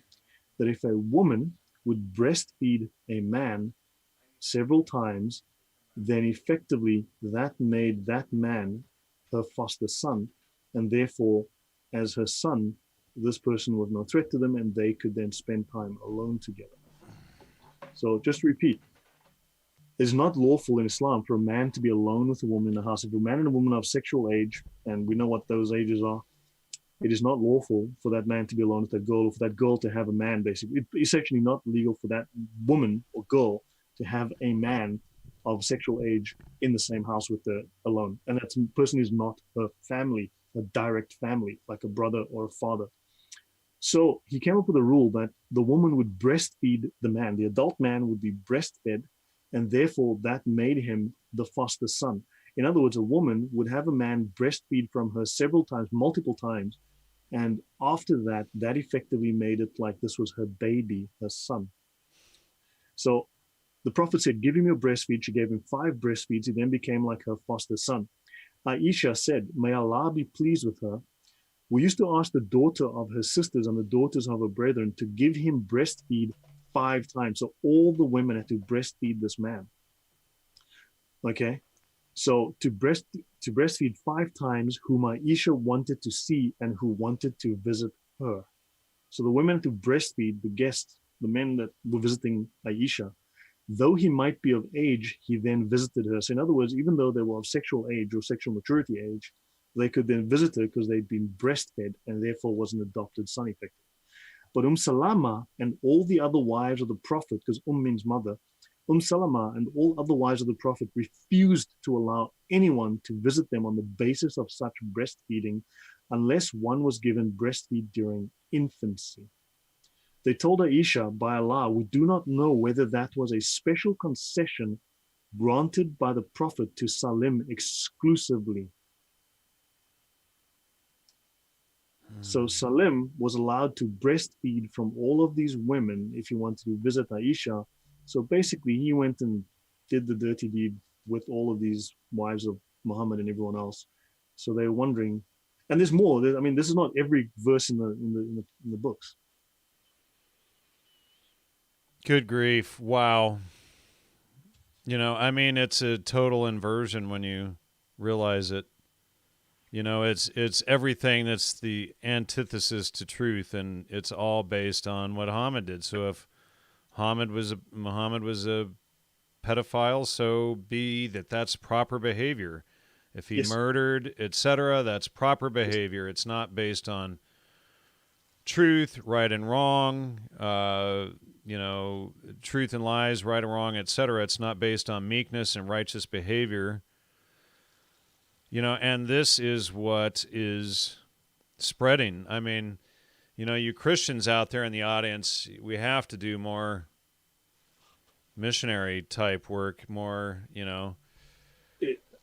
that if a woman would breastfeed a man several times, then effectively that made that man her foster son, and therefore, as her son, this person was no threat to them, and they could then spend time alone together. So just to repeat, it's not lawful in Islam for a man to be alone with a woman in a house. If a man and a woman are of sexual age, and we know what those ages are, it is not lawful for that man to be alone with that girl, or for that girl to have a man, basically. It's actually not legal for that woman or girl to have a man of sexual age in the same house with her alone. And that person is not her family, a direct family, like a brother or a father. So he came up with a rule that the woman would breastfeed the man. The adult man would be breastfed, and therefore that made him the foster son. In other words, a woman would have a man breastfeed from her several times, multiple times, and after that, that effectively made it like this was her baby, her son. So the Prophet said, "Give him your breastfeed." She gave him 5 breastfeeds. He then became like her foster son. Aisha said, "May Allah be pleased with her. We used to ask the daughter of her sisters and the daughters of her brethren to give him breastfeed 5 times." So all the women had to breastfeed this man. Okay. So to breastfeed 5 times whom Aisha wanted to see and who wanted to visit her. So the women had to breastfeed the guests, the men that were visiting Aisha. Though he might be of age, he then visited her. So in other words, even though they were of sexual age or sexual maturity age, they could then visit her because they'd been breastfed and therefore was an adopted son effectively. But Salama and all the other wives of the Prophet, because means mother, Salama and all other wives of the Prophet refused to allow anyone to visit them on the basis of such breastfeeding unless one was given breastfeed during infancy. They told Aisha, "By Allah, we do not know whether that was a special concession granted by the Prophet to Salim exclusively." So Salim was allowed to breastfeed from all of these women if he wanted to visit Aisha. So basically, he went and did the dirty deed with all of these wives of Muhammad and everyone else. So they're wondering, and there's more. I mean, this is not every verse in the books. Good grief. Wow. You know, I mean, it's a total inversion when you realize it. You know, it's everything that's the antithesis to truth, and it's all based on what Muhammad did. So if Muhammad was a pedophile, so be that's proper behavior. If he Yes. murdered, etc., that's proper behavior. It's not based on truth, right and wrong, you know, truth and lies, right and wrong, etc. It's not based on meekness and righteous behavior. You know, and this is what is spreading. I mean, you know, you Christians out there in the audience, we have to do more missionary type work, more, you know.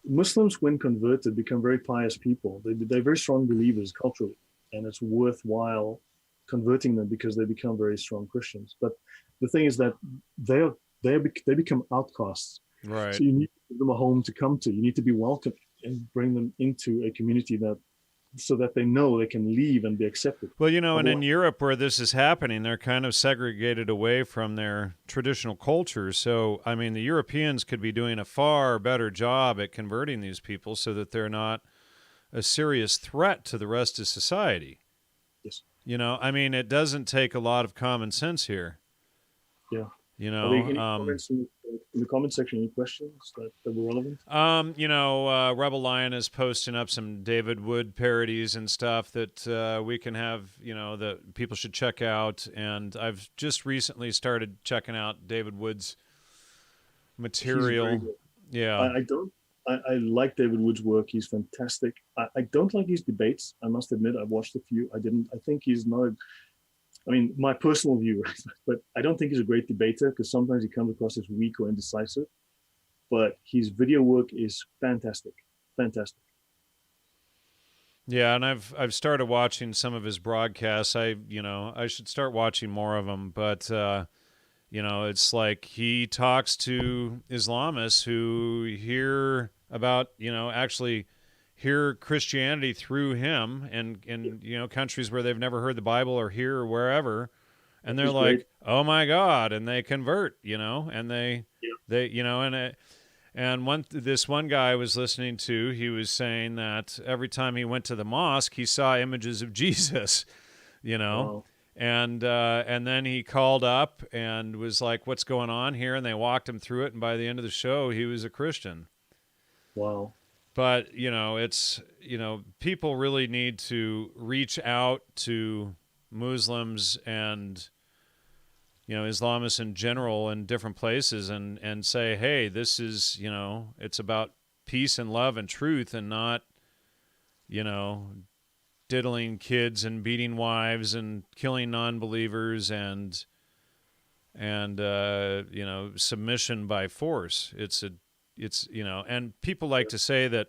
Muslims, when converted, become very pious people. They're very strong believers culturally, and it's worthwhile converting them because they become very strong Christians. But the thing is that they become outcasts. Right. So you need to give them a home to come to. You need to be welcome and bring them into a community so that they know they can leave and be accepted. Well, and in Otherwise, Europe where this is happening, they're kind of segregated away from their traditional culture. So, I mean, the Europeans could be doing a far better job at converting these people so that they're not a serious threat to the rest of society. yes. I mean, it doesn't take a lot of common sense here. Yeah. You Are there any know, comments in the comment section? Any questions that were relevant? Rebel Lion is posting up some David Wood parodies and stuff that we can have, that people should check out. And I've just recently started checking out David Wood's material. Yeah. I like David Wood's work. He's fantastic. I don't like his debates. I must admit, I've watched a few. I think he's not. I mean, my personal view, but I don't think he's a great debater because sometimes he comes across as weak or indecisive. But his video work is fantastic, fantastic. Yeah, and I've started watching some of his broadcasts. I should start watching more of them, but it's like he talks to Islamists who hear about, actually hear Christianity through him and countries where they've never heard the Bible or here or wherever, and they're like, "Oh my God," and they convert, and this one guy I was listening to, he was saying that every time he went to the mosque, he saw images of Jesus, Wow. and then he called up and was like, "What's going on here?" And they walked him through it, and by the end of the show, he was a Christian. Wow. But, it's, people really need to reach out to Muslims and, Islamists in general in different places and say, hey, this is, it's about peace and love and truth and not, diddling kids and beating wives and killing non-believers and submission by force. It's and people like to say that,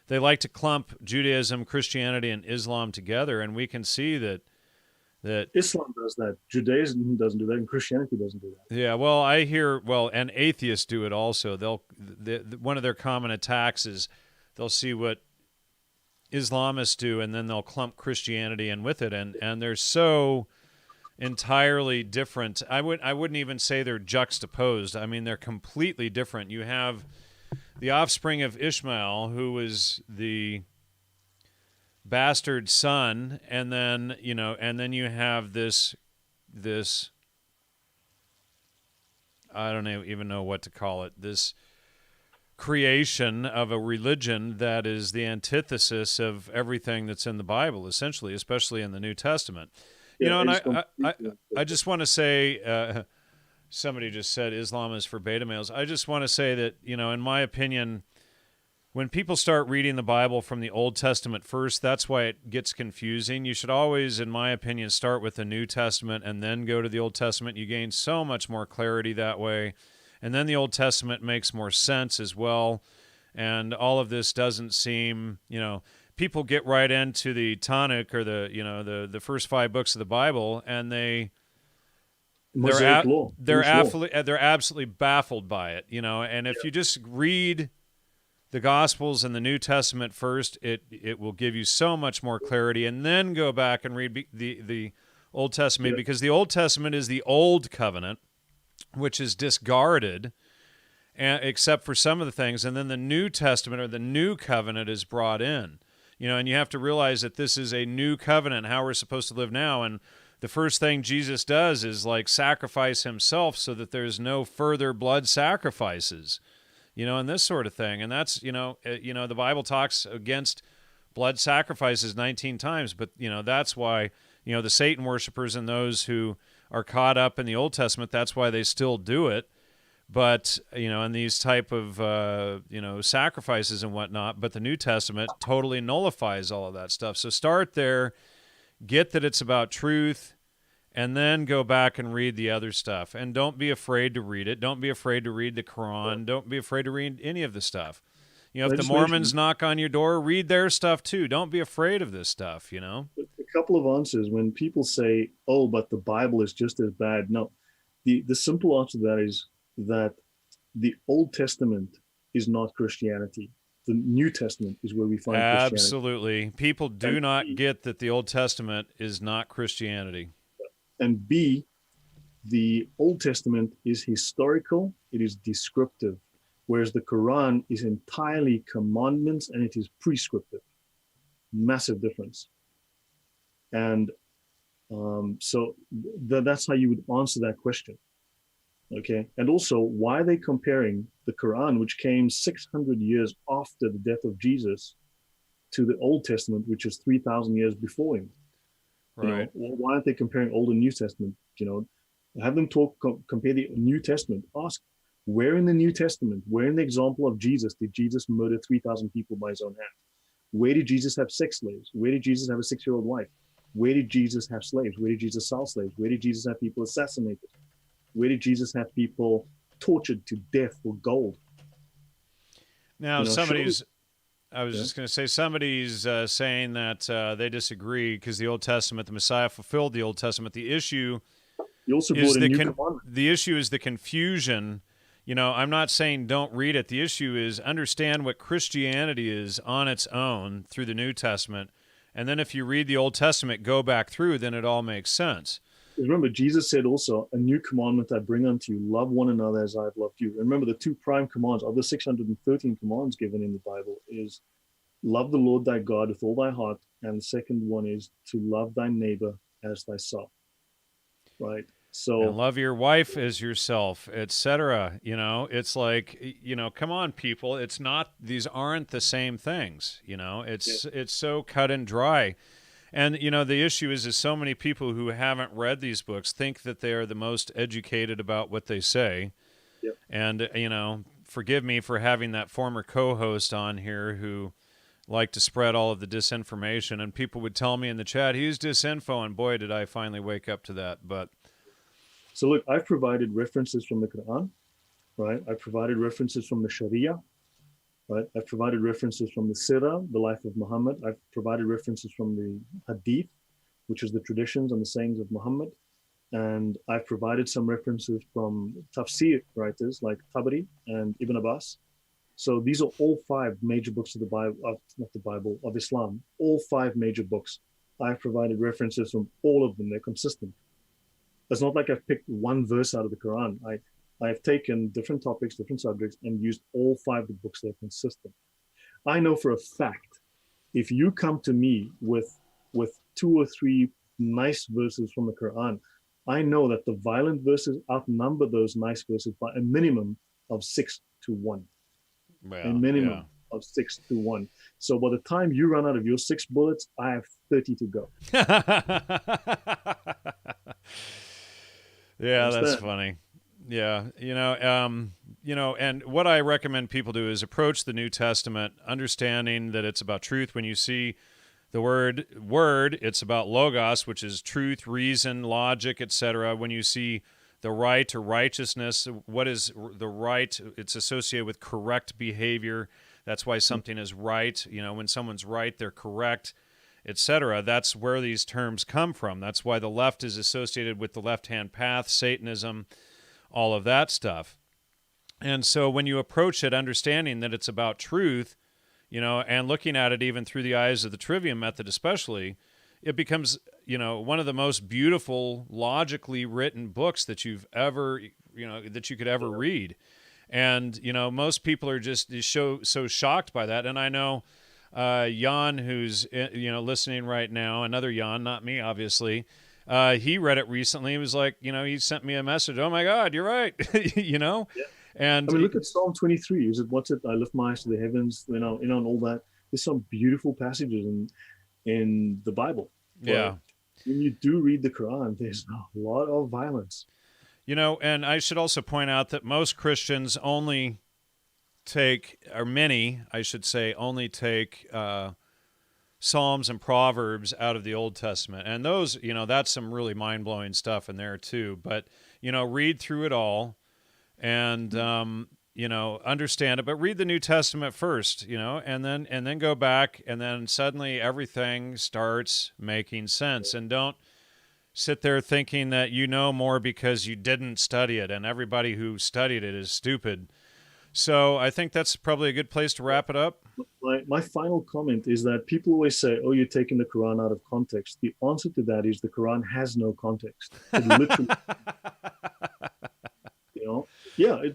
they like to clump Judaism, Christianity, and Islam together, and we can see that Islam does that. Judaism doesn't do that, and Christianity doesn't do that. Yeah, well, and atheists do it also. One of their common attacks is they'll see what Islamists do, and then they'll clump Christianity in with it, and they're so entirely different. I wouldn't even say they're juxtaposed. I mean, they're completely different. You have the offspring of Ishmael, who was the bastard son, and then you have this I don't even know what to call it, this creation of a religion that is the antithesis of everything that's in the Bible, essentially, especially in the New Testament. I just want to say, somebody just said Islam is for beta males. I just want to say that, in my opinion, when people start reading the Bible from the Old Testament first, that's why it gets confusing. You should always, in my opinion, start with the New Testament and then go to the Old Testament. You gain so much more clarity that way. And then the Old Testament makes more sense as well. And all of this doesn't seem, people get right into the Tanakh or the first 5 books of the Bible, and they're absolutely baffled by it, And if you just read the Gospels and the New Testament first, it will give you so much more clarity, and then go back and read the Old Testament, because the Old Testament is the Old Covenant, which is discarded, except for some of the things, and then the New Testament or the New Covenant is brought in. And you have to realize that this is a new covenant, how we're supposed to live now. And the first thing Jesus does is sacrifice himself so that there's no further blood sacrifices, and this sort of thing. And that's, the Bible talks against blood sacrifices 19 times, but, that's why, the Satan worshipers and those who are caught up in the Old Testament, that's why they still do it. But, and these type of, sacrifices and whatnot, but the New Testament totally nullifies all of that stuff. So start there, get that it's about truth, and then go back and read the other stuff. And don't be afraid to read it. Don't be afraid to read the Quran. Don't be afraid to read any of the stuff. You know, if the Mormons knock on your door, read their stuff too. Don't be afraid of this stuff, you know? A couple of answers. When people say, oh, but the Bible is just as bad. No, the simple answer to that is that the Old Testament is not Christianity. The New Testament is where we find Christianity. Absolutely. People do not get that the Old Testament is not Christianity. And B, the Old Testament is historical, it is descriptive, whereas the Quran is entirely commandments and it is prescriptive. Massive difference. And so that's how you would answer that question. Okay. And also, why are they comparing the Quran, which came 600 years after the death of Jesus, to the Old Testament, which is 3,000 years before him? Right. You know, why aren't they comparing Old and New Testament? You know, have them compare the New Testament. Ask, where in the New Testament, where in the example of Jesus, did Jesus murder 3,000 people by his own hand? Where did Jesus have sex slaves? Where did Jesus have a 6-year-old wife? Where did Jesus have slaves? Where did Jesus sell slaves? Where did Jesus have people assassinated? Where did Jesus have people tortured to death for gold? Now, you know, I was just going to say, somebody's saying that they disagree because the Old Testament, the Messiah fulfilled the Old Testament. The issue is the issue is the confusion. You know, I'm not saying don't read it. The issue is understand what Christianity is on its own through the New Testament. And then if you read the Old Testament, go back through, then it all makes sense. Remember, Jesus said also, a new commandment I bring unto you, love one another as I have loved you. Remember, the 2 prime commands of the 613 commands given in the Bible is love the Lord thy God with all thy heart. And the second one is to love thy neighbor as thyself. Right? So, and love your wife as yourself, etc. You know, it's like, you know, come on, people. It's not, these aren't the same things. You know, it's so cut and dry. And, you know, the issue is so many people who haven't read these books think that they are the most educated about what they say. Yep. And, you know, forgive me for having that former co-host on here who liked to spread all of the disinformation. And people would tell me in the chat, he's disinfo. And boy, did I finally wake up to that. But so, look, I've provided references from the Quran, right? I've provided references from the Sharia. Right. I've provided references from the Sira, the life of Muhammad. I've provided references from the Hadith, which is the traditions and the sayings of Muhammad. And I've provided some references from Tafsir writers like Tabari and Ibn Abbas. So these are all 5 major books of the Bible, not the Bible, of Islam. All 5 major books. I've provided references from all of them. They're consistent. It's not like I've picked one verse out of the Quran. I've taken different topics, different subjects, and used all 5 of the books that are consistent. I know for a fact, if you come to me with 2 or 3 nice verses from the Quran, I know that the violent verses outnumber those nice verses by a minimum of 6 to 1. Well, a minimum of 6 to 1. So by the time you run out of your 6 bullets, I have 30 to go. Yeah, that's funny. Yeah, you know, and what I recommend people do is approach the New Testament understanding that it's about truth. When you see the word, it's about logos, which is truth, reason, logic, etc. When you see the right or righteousness, what is the right? It's associated with correct behavior. That's why something is right. You know, when someone's right, they're correct, etc. That's where these terms come from. That's why the left is associated with the left-hand path, Satanism, all of that stuff. And so when you approach it understanding that it's about truth, you know, and looking at it even through the eyes of the trivium method especially, it becomes, you know, one of the most beautiful, logically written books that you've ever, you know, that you could ever read. And, you know, most people are just so shocked by that. And I know Jan, who's, you know, listening right now, another Jan, not me, obviously, he read it recently. He was like, you know, he sent me a message. Oh my God, you're right. You know? Yeah. And I mean, look at Psalm 23. Is it, what's it? I lift my eyes to the heavens, you know, and all that. There's some beautiful passages in the Bible. Yeah. When you do read the Quran, there's a lot of violence. You know, and I should also point out that most Christians only take, or many, I should say, only take Psalms and Proverbs out of the Old Testament. And those, that's some really mind-blowing stuff in there too. But, read through it all and, understand it. But read the New Testament first, and then go back, and then suddenly everything starts making sense. And don't sit there thinking that you know more because you didn't study it, and everybody who studied it is stupid. So I think that's probably a good place to wrap it up. My final comment is that people always say, oh, you're taking the Quran out of context. The answer to that is the Quran has no context. It literally,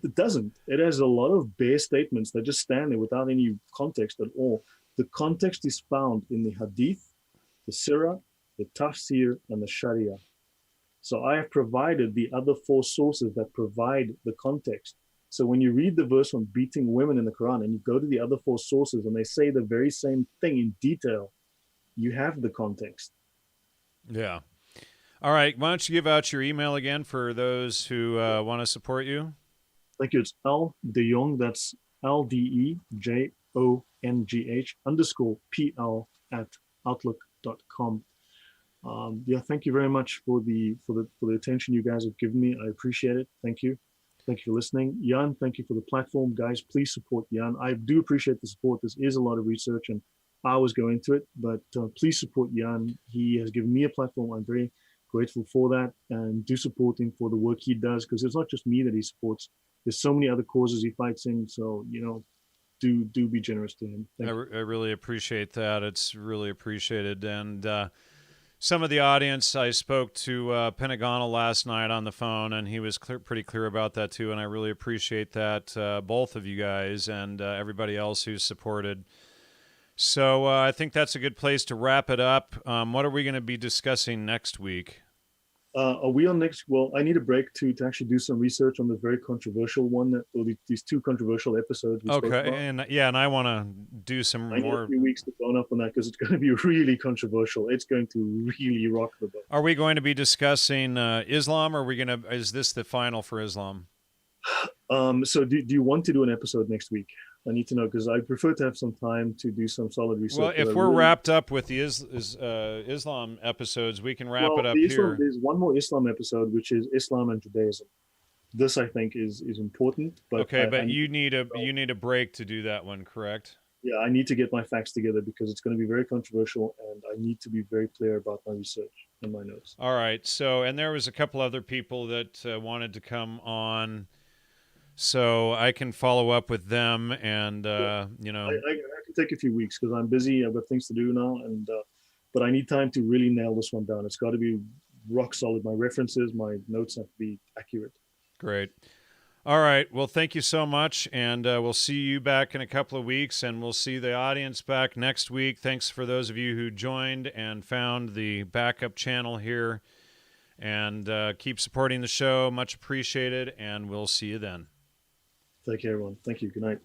it doesn't. It has a lot of bare statements that just stand there without any context at all. The context is found in the Hadith, the Sira, the Tafsir, and the Sharia. So I have provided the other 4 sources that provide the context. So when you read the verse on beating women in the Quran and you go to the other 4 sources and they say the very same thing in detail, you have the context. Yeah. All right. Why don't you give out your email again for those who want to support you? Thank you. It's L De Jongh. That's LDEJONG_PL@outlook.com. Thank you very much for the attention you guys have given me. I appreciate it. Thank you. Thank you for listening. Jan, thank you for the platform. Guys, please support Jan. I do appreciate the support. This is a lot of research and hours go into it, but please support Jan. He has given me a platform. I'm very grateful for that, and do support him for the work he does, because it's not just me that he supports. There's so many other causes he fights in. So, do be generous to him. I really appreciate that. It's really appreciated. And some of the audience, I spoke to Pentagonal last night on the phone, and he was pretty clear about that too, and I really appreciate that, both of you guys and everybody else who's supported. So I think that's a good place to wrap it up. What are we going to be discussing next week? Are we on next? Well, I need a break to actually do some research on the very controversial one, or these 2 controversial episodes. Okay, and I want to do some more. I need a few weeks to bone up on that, because it's going to be really controversial. It's going to really rock the boat. Are we going to be discussing Islam, or are we going to? Is this the final for Islam? So do you want to do an episode next week? I need to know, because I prefer to have some time to do some solid research. Well, if we're wrapped up with the Islam episodes, we can wrap it up here. There's one more Islam episode, which is Islam and Judaism. This, I think, is important. But okay, but you need a break to do that one, correct? Yeah, I need to get my facts together, because it's going to be very controversial, and I need to be very clear about my research and my notes. All right. So, and there was a couple other people that wanted to come on, so I can follow up with them, and I can take a few weeks, because I'm busy. I've got things to do now, and but I need time to really nail this one down. It's got to be rock solid. My references, my notes have to be accurate. Great. All right. Well, thank you so much, and we'll see you back in a couple of weeks, and we'll see the audience back next week. Thanks for those of you who joined and found the backup channel here, and keep supporting the show. Much appreciated, and we'll see you then. Take care, everyone. Thank you. Good night.